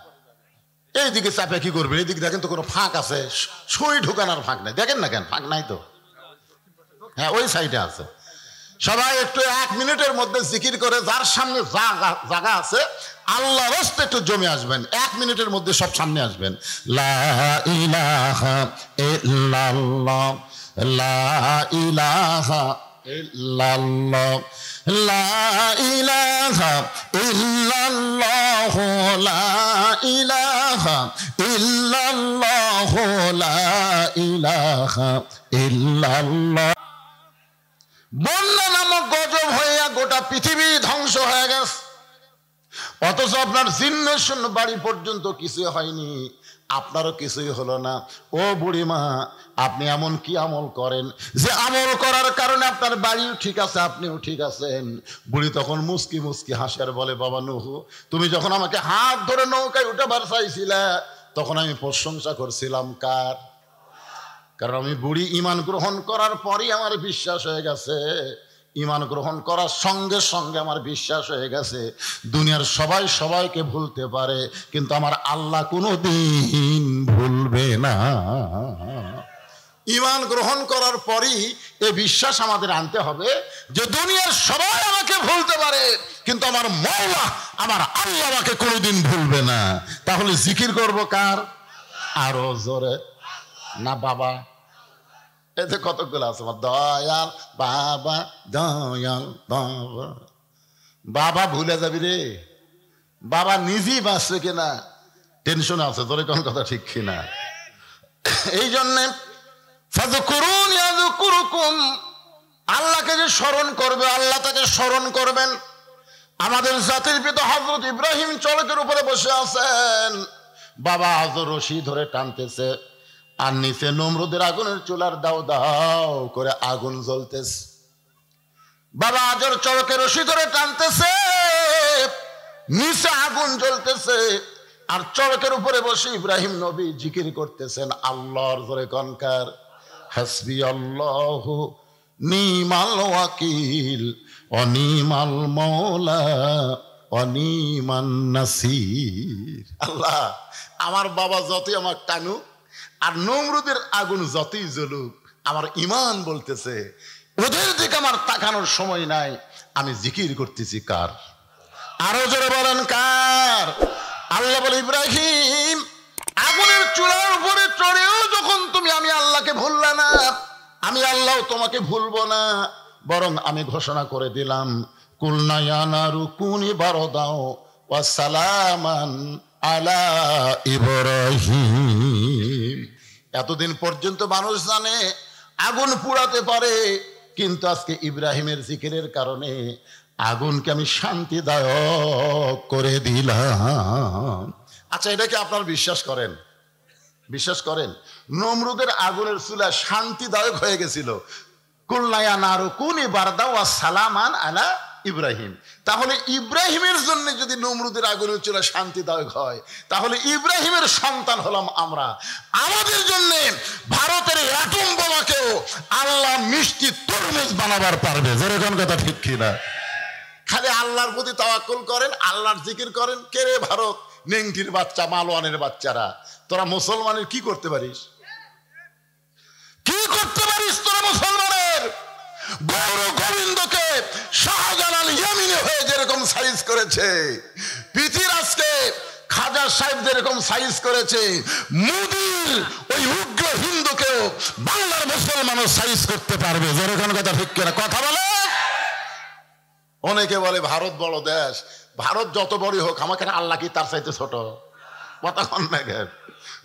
Speaker 1: এইদিকে চাপে কি করবে? এইদিকে দেখেন তো কোনো ফাঁক আছে, সুই ঢুকানোর ফাঁক নাই, দেখেন না কেন ফাঁক নাই তো? হ্যাঁ, ওই সাইডে আছে। সবাই একটু 1 মিনিটের মধ্যে জিকির করে যার সামনে জায়গা আছে আল্লাহর রাস্তায় একটু জমে আসবেন, 1 মিনিটের মধ্যে সব সামনে আসবেন। লা ইলাহা ইল্লাল্লাহ, লা ইলাহা ইল্লাল্লাহ, লা ইলাহা ইল্লাল্লাহ, লা ইলাহা ইল্লাল্লাহ, লা ইলাহা ইল্লাল্লাহ। বন্যা নামক গজব হইয়া গোটা পৃথিবী ধ্বংস হয়ে গেছে, অথচ আপনার জীর্ণ শূন্য বাড়ি পর্যন্ত কিছু হয়নি, আপনারও কিছুই হলো না। ও বুড়িমা, আপনি এমন কি আমল করেন যে আমল করার কারণে আপনার বাড়িও ঠিক আছে, আপনিও ঠিক আছেন? বুড়ি তখন মুস্কি মুস্কি হাসে আর বলে, বাবা নুহু, তুমি যখন আমাকে হাত ধরে নৌকায় উঠাবার চাইছিলে, তখন আমি প্রশংসা করছিলাম কার? কারণ আমি বুড়ি ঈমান গ্রহণ করার পরই আমার বিশ্বাস হয়ে গেছে, ঈমান গ্রহণ করার সঙ্গে সঙ্গে আমার বিশ্বাস হয়ে গেছে দুনিয়ার সবাই সবাইকে ভুলতে পারে, কিন্তু আমার আল্লাহ কোনোদিন ভুলবে না। ঈমান গ্রহণ করার পরই এই বিশ্বাস আমাদের আনতে হবে যে দুনিয়ার সবাই আমাকে ভুলতে পারে, কিন্তু আমার মওলা, আমার আল্লাহ আমাকে কোনোদিন ভুলবে না। তাহলে জিকির করব কার? আরো জোরে না বাবা? এতে কতগুলো আছে, আমার দয়াল বাবা, দয়াল বাবা। বাবা ভুলে যাবি রে, বাবা নিজেই বাঁচছে কিনা টেনশন আছে, তোর কোন কথা ঠিক কিনা? এই জন্যে ফাযকুরুন ইয়াযকুরুকুম, আল্লাহকে যে স্মরণ করবে আল্লাহ তাকে স্মরণ করবেন। আমাদের জাতির পিতা হযরত ইব্রাহিম চলকের উপরে বসে আছেন, বাবা হযরত রশি ধরে টানতেছে, আর নিচে নমরুদের আগুনের চুলার দাও দাও করে আগুন জ্বলতেছে। বাবা আজর চরকে রশি ধরে টানতেছে, নিচে আগুন জ্বলতেছে, আর চরকের উপরে বসে ইব্রাহিম নবী জিকির করতেছেন আল্লাহর জোরে কনকার, হাসবি আল্লাহু নিমাল ওয়াকিল অনিমাল মওলা অনিমান নাসির। আল্লাহ, আমার বাবা যতই আমার টানুক আর নমরুদের আগুন যতই জ্বলুক, আমার ঈমান বলতেছে ওদের দিকে আমার তাকানোর সময় নাই, আমি জিকির করতেছি কার? আরো জোরে বলেন কার? আল্লাহ বলে, ইব্রাহিম আগুনের চূড়ার উপরে চড়েও যখন তুমি আমি আল্লাহকে ভুললে না, আমি আল্লাহ তোমাকে ভুলবো না, বরং আমি ঘোষণা করে দিলাম, কুলনা ইয়া নারু কুনি বারদাও ওয়া সালামান আলা ইব্রাহিম। এতদিন পর্যন্ত মানুষ জানে আগুন পুড়াতে পারে, কিন্তু আজকে ইব্রাহিমের জিকিরের কারণে আগুনকে আমি শান্তিদায়ক করে দিলাম। আচ্ছা, এটা কি আপনারা বিশ্বাস করেন? বিশ্বাস করেন? নমরুদের আগুনের চুলা শান্তিদায়ক হয়ে গেছিল, কুলনা ইয়া নারু কুনি বারদাও ওয়া সালামান আলা ইব্রাহিম। তাহলে ইব্রাহিমের জন্য যদি নমরুদের আগুনের চুলা শান্তিদায়ক হয়, তাহলে ইব্রাহিমের সন্তান হলাম আমরা। আমাদের জন্য ভারতের অ্যাটম বোমাকেও আল্লাহ মিষ্টি তরমুজ বানাবার পারবে। যেরকম কথা ঠিক কিনা? খালি আল্লাহর প্রতি তাওয়াক্কুল করেন, আল্লাহর জিকির করেন। কে রে ভারত, নেংটির বাচ্চা, মালওয়ানের বাচ্চারা, তোরা মুসলমানের কি করতে পারিস? কি করতে পারিস তোরা মুসলমানের? গৌর গোবিন্দকে শাহজালাল ইয়ামিনে হয়ে যেরকম সাইজ করেছে, পৃথিরাজকে খাজা সাহেব যেরকম সাইজ করেছে, মোদির ওই উগ্র হিন্দুকেও বাংলার মুসলমানও সাইজ করতে পারবে। যেরকম কথা ঠিক কিনা? কথা বলে। অনেকে বলে ভারত বড় দেশ, ভারত যত বড়ই হোক আমাকে আল্লাহ কি তার চাইতে ছোট? কথা কন না কেন?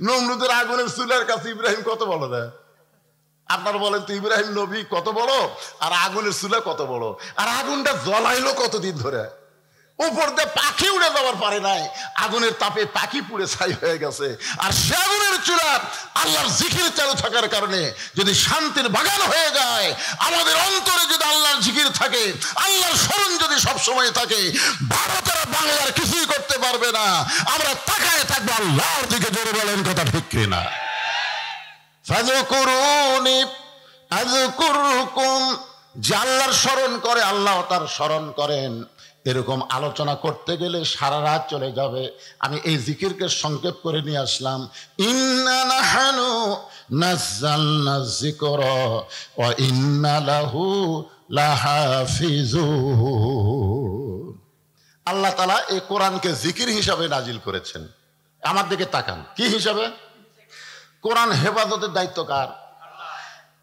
Speaker 1: নমরুদের আগুনের চুলার কাছে ইব্রাহিম কত বড় দেয়? আপনার বলেন তো ইব্রাহিম নবী কত বড়, আর আগুনের চুলা কত বড়? আর আগুনটা জ্বলাইলো কতদিন ধরে? উপর দিয়ে পাখি উড়ে যাওয়ার পারে নাই, আগুনের তাপে পাখি পুড়ে ছাই হয়ে গেছে। আর সে আগুনের চূড়া আল্লাহর জিকির চালু থাকার কারণে যদি শান্তির বাগান হয়ে যায়, আমাদের অন্তরে যদি আল্লাহর জিকির থাকে, আল্লাহর স্মরণ যদি সবসময় থাকে, ভারতের বাংলার কিছুই করতে পারবে না। আমরা তাকায় থাকবো আল্লাহর দিকে। জোরে বলেন কথা ঠিক কিনা? ফাযকুরুনি আযকুরকুম, যে আল্লাহর স্মরণ করে আল্লাহ তার স্মরণ করেন। এরকম আলোচনা করতে গেলে সারা রাত চলে যাবে। আমি এই জিকিরকে সংক্ষেপ করে নিয়ে আসলাম। ইন্না নাহনু নাযালনা যিকরা ওয়া ইন্না লাহু লাহাফিজুন। আল্লাহ তাআলা এই কোরআনকে জিকির হিসাবে নাজিল করেছেন। আমার দিকে তাকান, কি হিসাবে? কোরআন হেফাজতের দায়িত্ব কার?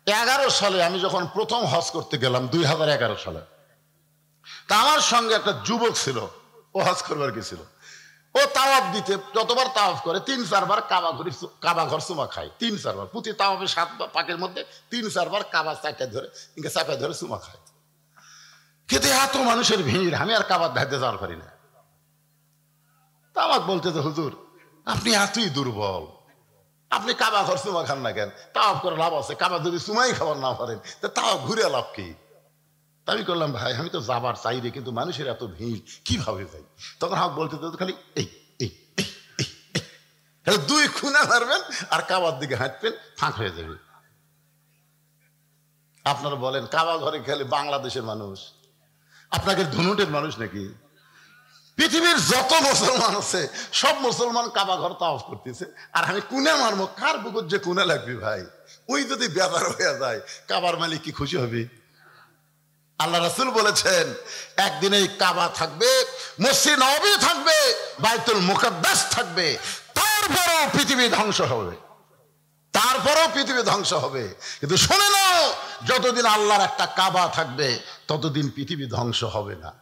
Speaker 1: 11 সালে আমি যখন প্রথম হজ করতে গেলাম, 2011 সালে, তা আমার সঙ্গে একটা যুবক ছিল, ও হজ করবার গেছিল। ও তাওয়াফ দিতে যতবার তাওয়াফ করে 3-4 বার কাবা ঘর চুমা খায়। 3-4 বার প্রতি তাওয়াফে 7 পাকের মধ্যে 3-4 বার কাবা চাপায় ধরে চুমা খায়। কিন্তু এত মানুষের ভিড়, আমি আর কাবার ধাইতে যাওয়ার পারি না। তা আমাকে বলতে যে হুজুর আপনি এতই দুর্বল, আপনি কাবা ঘর চুমা খান না কেন? তাওয়াফ করে লাভ আছে, কাবা যদি চুমাই খাবার না পারেন তা তাও ঘুরে লাভ কি? আমি করলাম ভাই আমি তো যাবার চাই রে, কিন্তু মানুষের এত ভিড় কিভাবে যাই? তখন আমাকে বলতে খালি খালি 2 খুনা মারবেন আর কাবার দিকে হাঁটবেন, ফাঁক হয়ে যাবে। আপনারা বলেন কাবা ঘরে খেলে বাংলাদেশের মানুষ আপনাকে ধনুটের মানুষ নাকি? পৃথিবীর যত মুসলমান আছে সব মুসলমান কাবা ঘর তাওয়াফ করতেছে, আর আমি কুনা মারবো? কার বুকুর যে কুনা লাগবে ভাই? ওই যদি বেজার হয়ে যায় কাবার মালিক কি খুশি হবে? আল্লাহ রাসূল বলেছেন একদিন এই কাবা থাকবে, মসজিদ নববী থাকবে, বাইতুল মুকাদ্দাস থাকবে, তারপরেও পৃথিবী ধ্বংস হবে, তারপরেও পৃথিবী ধ্বংস হবে। কিন্তু শুনে নাও, যতদিন আল্লাহর একটা কাবা থাকবে ততদিন পৃথিবী ধ্বংস হবে না।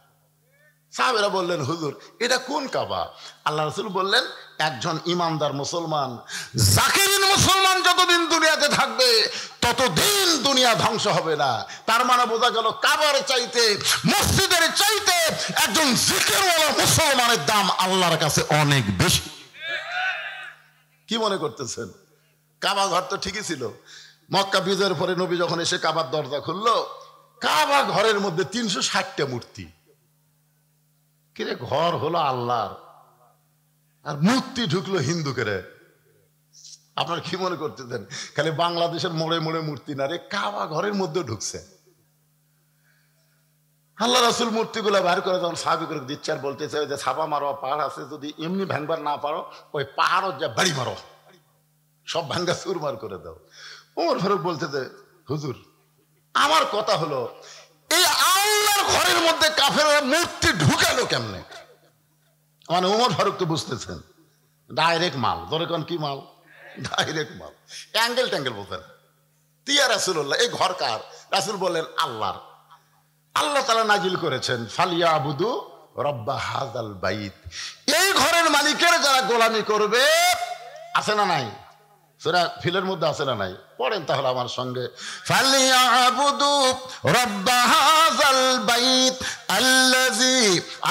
Speaker 1: সাহাবেরা বললেন হুজুর এটা কোন কাবা? আল্লাহ রাসূল বললেন একজন ইমানদার মুসলমান, জাকিরিন মুসলমান যতদিন দুনিয়াতে থাকবে ততদিন দুনিয়া ধ্বংস হবে না। তার মানে বোঝা গেল কাবার চাইতে, মসজিদের চাইতে একজন জিকিরওয়ালা মুসলমানের দাম আল্লাহর কাছে অনেক বেশি। কি মনে করতেছেন? কাবা ঘর তো ঠিকই ছিল। মক্কা বিজয়ের পরে নবী যখন এসে কাবার দরজা খুললো, কাবা ঘরের মধ্যে 360টা মূর্তি। কিরে ঘর হলো আল্লাহর আর মূর্তি ঢুকলো হিন্দুকের। আপনার কি মনে করতেছেন খালি বাংলাদেশের মোড়ে মোড়ে মূর্তি না রে, কাবা ঘরের মধ্যে ঢুকছে। আল্লাহ রাসূল মূর্তিগুলো বাইর করে যখন সাহাবী করে দিচ্ছে আর বলতেছে যে ছাপা মারো, পাহাড় আছে যদি এমনি ভাঙবার না পারো ওই পাহাড়ও যা বাড়ি মারো, সব ভাঙ্গা চুরমার করে দাও। ওমর ফারুক বলতেছে হুজুর আমার কথা হলো এই আল্লাহর ঘরের মধ্যে কাফেররা মূর্তি ঢুকালো কেমনে? মানে ওমর ফারুক তো বুঝতেছেন ডাইরেক্ট মাল। ধরে কোন কি মাল? ডাইরেক্ট মাল, অ্যাঙ্গেল ট্যাঙ্গেল বলতেন। তিয়া রাসূলুল্লাহ এই ঘর কার? রাসূল বললেন আল্লাহর। আল্লাহ তাআলা নাজিল করেছেন ফালিয়াবুদু রাব্বা হাযাল বাইত, এই ঘরের মালিকের যারা গোলামি করবে। আছে না নাই? সূরা ফিলের মধ্যে আছে না নাই? পড়েন তাহলে আমার সঙ্গে, ফালিয়াবুদু রাব্বা হাযাল বাইত আল্লাযী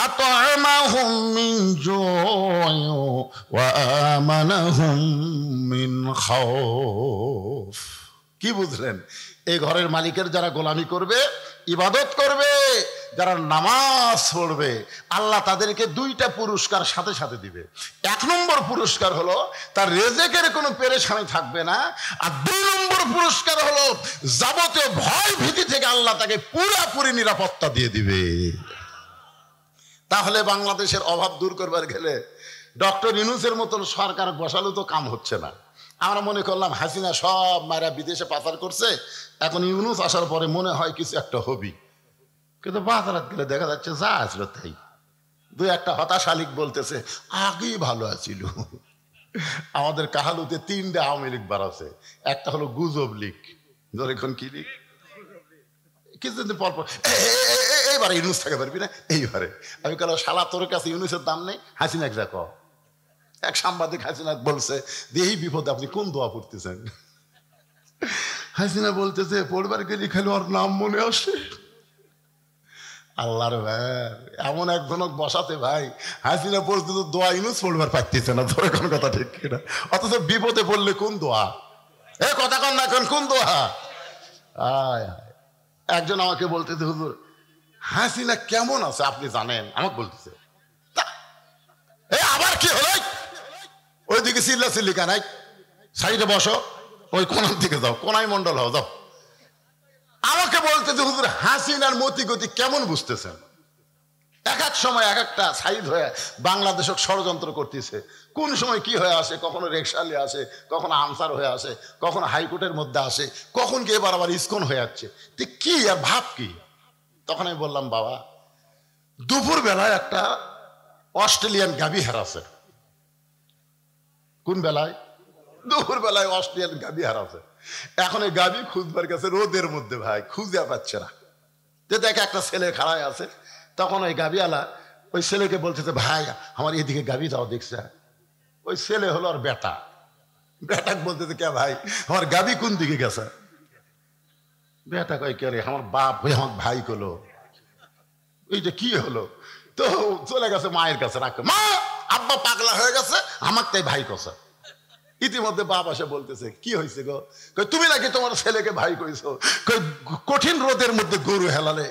Speaker 1: আত'আমাহুম মিন জু'ইন ওয়া আমানাহুম মিন খাউফ। কি বুঝলেন? এই ঘরের মালিকের যারা গোলামি করবে, ইবাদত করবে, যারা নামাজ পড়বে, আল্লাহ তাদেরকে 2টা পুরস্কার সাথে সাথে দিবে। 1 নম্বর পুরস্কার হলো তার রিজিকের কোনো পেরেশানি থাকবে না, আর 2 নম্বর পুরস্কার হলো যাবতীয় ভয় ভীতি থেকে আল্লাহ তাকে পুরোপুরি নিরাপত্তা দিয়ে দিবে। তাহলে বাংলাদেশের অভাব দূর করবার গেলে ডক্টর ইউনূসের মতন সরকার বসালেও তো কাম হচ্ছে না। আমরা মনে করলাম হাসিনা সব মারা বিদেশে পাচার করছে, এখন ইউনূস আসার পরে মনে হয় কিছু একটা হবি। কিন্তু বাজারাত গেলে দেখা যাচ্ছে যা আসলো তাই। 2-1টা হতাশা লীগ বলতেছে আগেই ভালো আছিল। আমাদের কাহালুতে 3টা আওয়ামী লীগ বাড়াচ্ছে, একটা হলো গুজব লীগ। এখন কি লীগ? কিছুদিন পর পর এইবারে ইউনূস থাকে পারবি না, এইবারে আমি কেন শালা তোর কাছে ইউনূসের দাম নেই, হাসিনা যা ক এক সাংবাদিক হাসিনা বলছে যে এই বিপদে আপনি কোন দোয়া পড়তেছেন? হাসিনা বলতেছে পড়বার গেলে খালি ওর নাম মনে আসে। আল্লাহর ভাই এমন একজনক বসাতে ভাই হাসিনা পর্যন্ত দোয়া ইউনুস পড়বার পারতেছে না, ধরে কোন কথা ঠিক কিনা? অথচ বিপদে পড়লে কোন দোয়া, এ কথা কন না কোন দোয়া? একজন আমাকে বলতেছে হুজুর হাসিনা কেমন আছে আপনি জানেন? আমাকে বলতেছে আবার কি হলো, ওইদিকে চিল্লা চিল্লি কানাই, সাইডে বসো, ওই কোনার দিকে যাও, কোনায় মন্ডল হও যাও। আমাকে বলতেছে হুজুর হাসিনার মতি গতি কেমন বুঝতেছেন? এক এক সময় এক একটা সাইড হয়ে বাংলাদেশ ষড়যন্ত্র করতেছে, কোন সময় কি হয়ে আসে, কখনো রেকশালি আসে, কখনো আনসার হয়ে আসে, কখনো হাইকোর্টের মধ্যে আসে, কখন কি এবার আবার ইসকন হয়ে যাচ্ছে, কি আর ভাব কি? তখন আমি বললাম বাবা দুপুর বেলায় একটা অস্ট্রেলিয়ান গাভী হারাছে। কোন বেলায়? দুপুর বেলায় অস্ট্রেলিয়ান গাভী হারাছে। এখন এই গাভী খুঁজবার কাছে রোদের মধ্যে ভাই খুঁজে পাচ্ছে না, যে দেখে একটা ছেলে খাড়ায় আছে। তখন ওই গাভীওয়ালা ওই ছেলেকে বলতেছে ভাই আমার এদিকে গাভী দাও দেখছে। ওই ছেলে হলো আর বেটা, বেটাকে বলতেছে কে ভাই আমার গাভী কোন দিকে গেছে? বেটা কয় কে রে? আমার বাপ ওই আমার ভাই কলো। এইটা কি হলো? তো চলে গেছে মায়ের কাছে, রাখে মা আব্বা পাগলা হয়ে গেছে আমাকে তাই ভাই কষা। ইতিমধ্যে বাপ আসে বলতেছে কি হয়েছে গো? তুমি নাকি তোমার ছেলেকে ভাই কইছো? কঠিন রোদের মধ্যে গরু হেলালে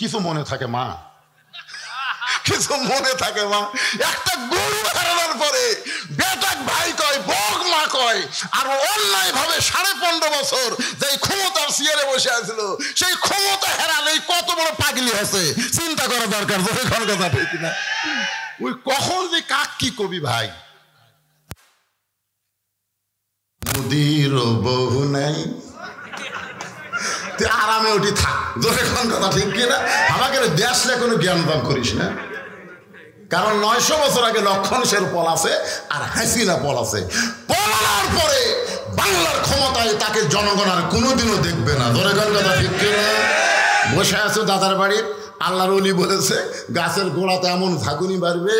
Speaker 1: কিছু মনে থাকে মা, কিছু মনে থাকে মা। একটা গরু হারানোর পরে বেটাক ভাই কয়, বক মা কয়, আর অন্যায় ভাবে 15.5 বছর যেই ক্ষমতার চেয়ারে বসে আছিল সেই ক্ষমতা হারালেই কত বড় পাগলি আছে চিন্তা করা দরকার। কথা ঠিক না? ওই কখন যে কাক কি কবি ভাই, নদীর বহু নাই তুই আরামে উঠি থাক, ধরে কোন কথা ঠিক কিনা? আমাকে দেশলে কোনো জ্ঞান দান করিস না, কারণ 900 বছর আগে লক্ষণ সের পল আছে আর হাসিনা পল আছে। পলার পরে বাংলার ক্ষমতায় তাকে জনগণ আর কোনোদিনও দেখবে না, ধরে কোন কথা ঠিক কিনা? বসে আছো দাদার বাড়ির, আল্লাহর ওলি বলেছে গাছের গোড়াতে এমন ঝাঁকুনি বাড়বে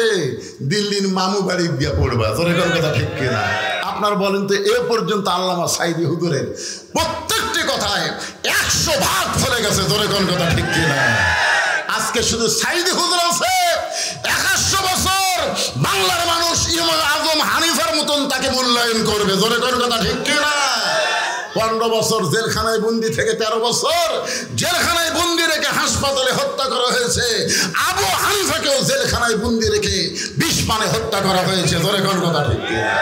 Speaker 1: দিল্লির মামু বাড়ি দিয়ে পড়বা, ধরে কোন কথা ঠিক কিনা? আপনার বলেন তো এ পর্যন্ত আল্লামা সাইদি হুজুরের প্রত্যেকটি কথায় 100 ভাগ ফলে গেছে, ধরে কোন কথা ঠিক কিনা? আজকে শুধু সাইদি হুজুর আছে, 100 বছর বাংলার মানুষ ইমাম আজম হানিফার মতন তাকে মূল্যায়ন করবে, ধরে কোন কথা ঠিক কিনা? 15 বছর জেলখানায় বন্দি থেকে 13 বছর জেলখানায় বন্দি রেখে হাসপাতালে হত্যা করা হয়েছে। আবু হানিফাকেও জেলখানায় বন্দি রেখে 20 পানে হত্যা করা হয়েছে, ধরে কোন কথা ঠিক কিনা?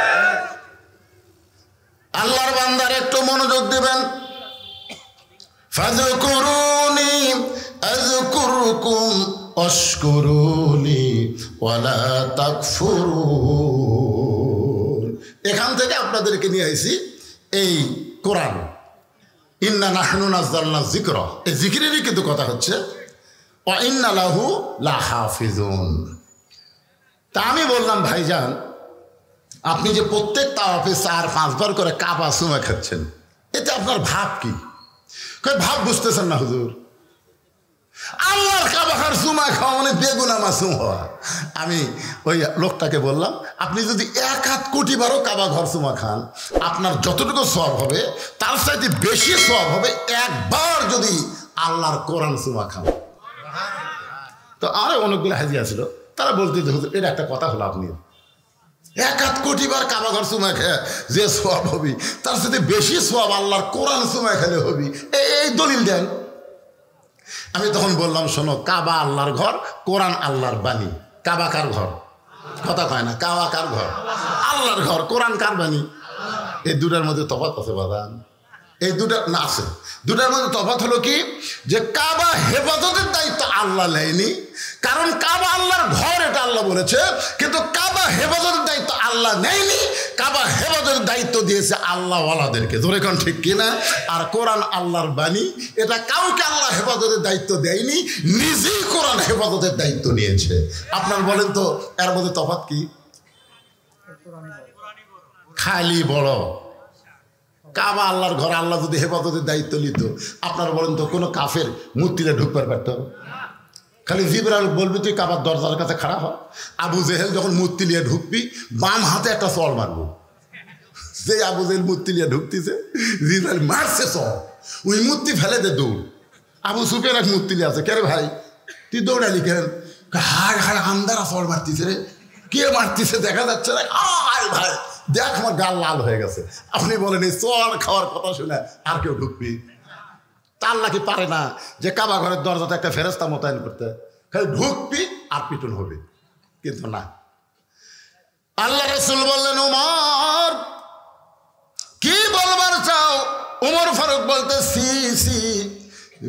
Speaker 1: আল্লাহর বান্দার একটু মনোযোগ দিবেন। ফাযকুরুনি আযকুরকুম ওয়াশকুরুনি ওয়ালা তাকফুরুন। এখান থেকে আপনাদেরকে নিয়ে আইছি এই কোরআন, ইন্না নাহনু নাযালনা যিকরা, এই জিকিরেরই কিন্তু কথা হচ্ছে, ওয়া ইন্না লাহু লাহাফিজুন। তা আমি বললাম ভাইজান আপনি যে প্রত্যেক তাওয়াফে 4-5 বার করে কাবা চুমা খাচ্ছেন, এতে আপনার ভাব কি? ভাব বুঝতেছেন না হুজুর? আল্লাহর কাবার চুমা খাওয়া মানে বেগুনা মাসুম হওয়া। আমি ওই লোকটাকে বললাম আপনি যদি 1 কোটি বারও কাবা ঘর চুমা খান আপনার যতটুকু সওয়াব হবে তার চাইতে বেশি সওয়াব হবে একবার যদি আল্লাহর কোরআন চুমা খান। তো আরো অনেকগুলো হাজি আসলো, তারা বলতে হুজুর এটা একটা কথা হলো, আপনি 1 কোটি বার কাবা ঘর চুমা খেয়ে যে সওয়াব হবি তার সাথে বেশি সওয়াব আল্লাহর কোরআন চুমা খেলে হবি, এই দলিল দেন। আমি তখন বললাম শোনো, কাবা আল্লাহর ঘর, কোরআন আল্লাহর বাণী। কাবা কার ঘর? কথা কয় না। কাবা কার ঘর? আল্লাহর ঘর। কোরআন কার বাণী? এই দুটার মধ্যে তফাৎ আছে বাদান, এই দুটা না আছে। দুটার মধ্যে তফাৎ হলো কি, যে কাবা হেফাজতের দায়িত্ব আল্লাহ নেয়নি, কারণ কাবা আল্লাহর ঘর এটা আল্লাহ বলেছে, কিন্তু কাবা হেফাজতের দায়িত্ব আল্লাহ নেয়নি, কাবা হেফাজতের দায়িত্ব দিয়েছে আল্লাহ ওয়ালাদেরকে, ধরে কোন ঠিক কিনা? আর কোরআন আল্লাহর বাণী, এটা কাউকে আল্লাহ হেফাজতের দায়িত্ব দেয়নি, নিজেই কোরআন হেফাজতের দায়িত্ব নিয়েছে। আপনার বলেন তো এর মধ্যে তফাৎ কি? খালি বড়। কাবা আল্লাহর ঘর, আল্লাহ যদি হেফাজতের দায়িত্ব নিত আপনার বলেন তো কোনো কাফের মূর্তিটা ঢুকবার পারত? খালি জিবরাইল বলবি তুই কাবার দরজার কাছে খাড়া হ, আবু জেহেল যখন মূর্তি নিয়ে ঢুকবি বাম হাতে একটা চড় মারবো। যে আবু জেহেল মূর্তি নিয়ে ঢুকতেছে, জিবরাইল মারছে চড়, ওই মূর্তি ফেলে দে দৌড়। আবু সুফিয়ান এক মূর্তি নিয়ে আছে, কে রে ভাই তুই দৌড়ালি কেন? হায় হায় আন্দারা চড় মারতিছে রে, কে মারতিছে দেখা যাচ্ছে না। আয় ভাই দেখ আমার গাল লাল হয়ে গেছে। আপনি বলেন এই চড় খাওয়ার কথা শুনে আর কেউ ঢুকবি? তার নাকি পারে না যে কাবা ঘরের দরজাতে একটা ফেরেস্তা মোতায়েন করতে, খালি ঢুকবি আর পিটন হবে। কিন্তু না, আল্লাহ রাসূল বললেন ওমর কি বলবার চাও? ওমর ফারুক বলতে সি সি,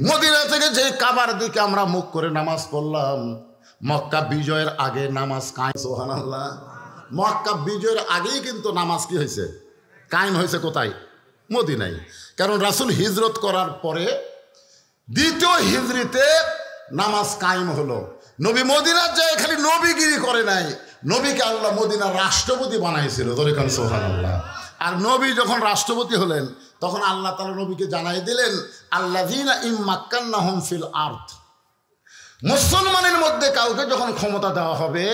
Speaker 1: মদিনা থেকে যে কাবার দিকে আমরা মুখ করে নামাজ পড়লাম, মক্কা বিজয়ের আগে নামাজ কায়েম। সুবহানাল্লাহ, মক্কা বিজয়ের আগেই কিন্তু নামাজ কি হয়েছে? কায়েম হয়েছে। কোথায়? মদিনায়। কারণ রাসূল হিজরত করার পরে দ্বিতীয় হিজরিতে নামাজ কায়েম হলো। নবী মদিনার যায় খালি নবীগিরি করে নাই, নবীকে আল্লাহ মদিনার রাষ্ট্রপতি বানাইছিল। দরিকান সুবহানাল্লাহ। আর নবী যখন রাষ্ট্রপতি হলেন তখন আল্লাহ তাআলা নবীকে জানাই দিলেন আল্লাযীনা ইম্মাক্কান্নাহুম ফিল আরদ, মুসলমানের মধ্যে কাউকে যখন ক্ষমতা দেওয়া হবে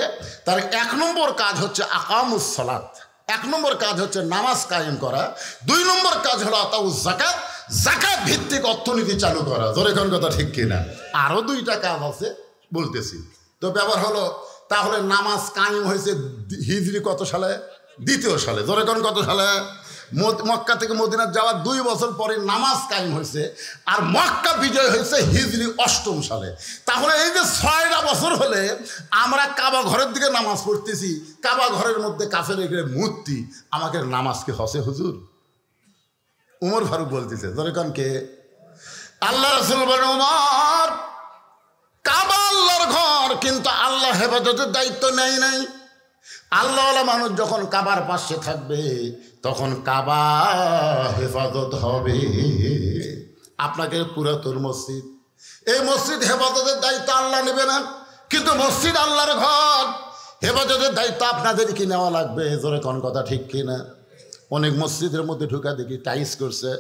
Speaker 1: তার 1 নম্বর কাজ হচ্ছে আকামুস সালাত, 1 নম্বর কাজ হচ্ছে নামাজ কায়েম করা, 2 নম্বর কাজ হলো আতাউজ যাকাত, যাকাত ভিত্তিক অর্থনীতি চালু করা। জোরে কোন কথা ঠিক কিনা? আরও 2টা কাজ আছে বলতেছি। তো ব্যাপার হলো তাহলে নামাজ কায়েম হয়েছে হিজরি কত সালে? 2য় সালে। জোরে কোন কত সালে? মক্কা থেকে মদিনা যাওয়ার 2 বছর পরে নামাজ কায়েম হয়েছে, আর মক্কা বিজয় হয়েছে হিজরি 8ম সালে। তাহলে এই যে 6টা বছর হলে আমরা কাবা ঘরের দিকে নামাজ পড়তেছি, কাবা ঘরের মধ্যে কাফের মূর্তি, আমাকে নামাজ কি হসে হুজুর? উমর ফারুক বলতেছে। দরকার কে? আল্লাহ রাসূল বলেন ওমর কাবা আল্লাহর ঘর, কিন্তু আল্লাহ হেফাজতের দায়িত্ব নেয় নাই। আল্লাহওয়ালা মানুষ যখন কাবার পাশে থাকবে তখন কাবা হেফাজত হবে। আপনাকে পুরাতন মসজিদ, এই মসজিদ হেফাজতের দায়িত্ব আল্লাহ নেবে না, কিন্তু মসজিদ আল্লাহর ঘর, হেফাজতের দায়িত্ব আপনাদেরকে নেওয়া লাগবে। জোরে কোন কথা ঠিক কিনা? অনেক মসজিদের মধ্যে ঢুকা দেখি টাইলস করছে,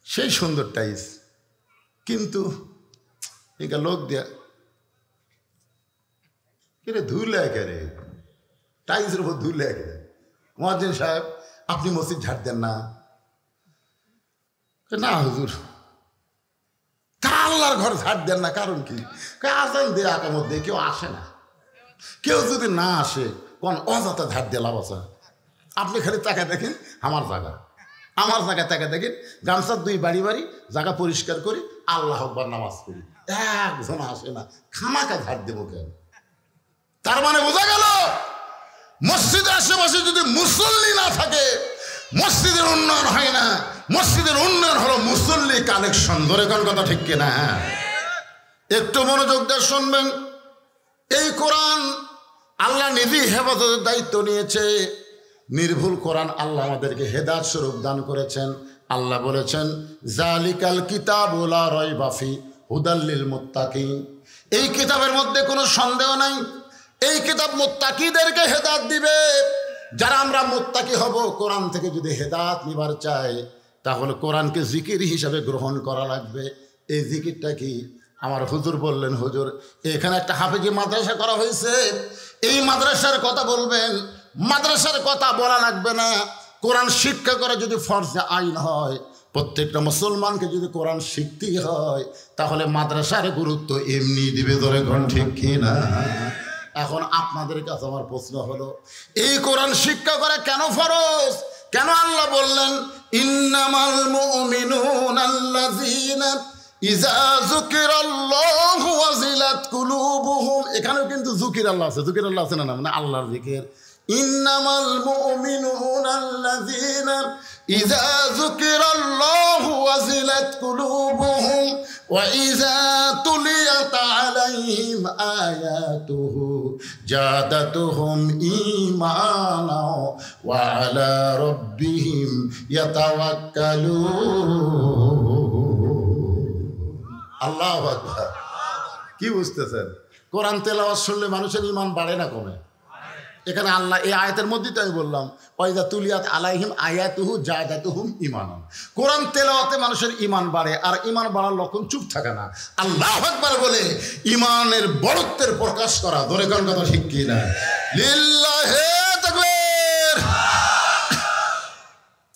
Speaker 1: সেই সুন্দর টাইলস, কিন্তু এটা লোক দেয়া কেরে ধুলে একেরে টাইলসের উপর ধুলে একেরে। মুয়াজ্জিন সাহেব আপনি মসজিদ ঝাড় দেন না? না হুজুর। আল্লাহর ঘর ঝাড় দেন না, কারণ কি? আজান দিয়ে আকামত দিয়ে কেউ আসে না, কেউ যদি না আসে কোন অযথা ঝাড় দিয়ে লাভ আছে? আপনি খালি তাকে দেখেন আমার জায়গা, আমার জায়গায় তাকে দেখেন গামছার 2 বাড়ি বাড়ি জায়গা পরিষ্কার করি, আল্লাহ আকবার নামাজ পড়ি, একজন আসে না, খামাকা ঝাড় দেবো কেন? তার মানে বোঝা গেল মসজিদের আশেপাশে যদি মুসল্লি না থাকে মসজিদের উন্নয়ন হয় না। মসজিদের উন্নয়ন হলো মুসল্লি কালেকশন। ধরে কোন কথা ঠিক কিনা? একটু মনোযোগ দিয়ে শুনবেন। এই কোরআন আল্লাহ নিজেই হেফাজতের দায়িত্ব নিয়েছে। নির্ভুল কোরআন আল্লাহ আমাদেরকে হেদায়েত স্বরূপ দান করেছেন। আল্লাহ বলেছেন জালিকাল কিতাবু লা রাইবা ফি হুদাল লিল মুত্তাকিন, এই কিতাবের মধ্যে কোনো সন্দেহ নাই, এই কিতাব মুত্তাকিদেরকে হেদায়েত দিবে। যারা আমরা মুত্তাকি হব, কোরআন থেকে যদি হেদায়েত নিবার চাই তাহলে কোরআনকে জিকির হিসাবে গ্রহণ করা লাগবে। এই জিকিরটা কি? আমার হুজুর বললেন হুজুর এখানে একটা হাফেজি মাদ্রাসা করা হয়েছে, এই মাদ্রাসার কথা বলবেন। মাদ্রাসার কথা বলা লাগবে না। কোরআন শিক্ষা করা যদি ফরজে আইন হয়, প্রত্যেকটা মুসলমানকে যদি কোরআন শিখতেই হয় তাহলে মাদ্রাসার গুরুত্ব এমনি দিবে। ধরে কোন ঠিক কিনা? এখন আপনাদের কাছে আমার প্রশ্ন হলো এই কোরআন শিক্ষা করা কেন ফরজ? কেন আল্লাহ বললেন ইন্নামাল মুমিনুনা আল্লাযীনা ইযা যুকিরাল্লাহু ওয়াজিলাত কুলুবুহুম। এখানেও কিন্তু যুকিরাল্লাহ আছে, যুকিরাল্লাহ আছে না? মানে আল্লাহর জিকির। ইন্নামাল মুমিনুনা আল্লাযীনা ইযা যুকিরাল্লাহু ওয়াজিলাত কুলুবুহুম ওয়া ইযা তুলিয়াত আলাইহিম আয়াতুহু জাদাতুহুম ঈমানা ওয়া আলা রাব্বিহিম ইয়াতাওয়াক্কালুন। আল্লাহু আকবার। কি বুঝতেছেন? কোরআন তেলাওয়াত শুনলে মানুষের ঈমান বাড়ে না কমে? এখানে আল্লাহ এই আয়াতের মধ্যেই তো আমি বললাম ওয়াইদা তুলিয়াত আলাইহিম আয়াতুহু জাদাতুহুম ঈমানান। কোরআন তেলাওয়াতে মানুষের ঈমান বাড়ে, আর ঈমান বাড়ার লক্ষণ চুপ থাকে না। আল্লাহু আকবার বলে ঈমানের বড়ত্বের প্রকাশ করা, ধরে কোন কথা ঠিক কি না? লিল্লাহি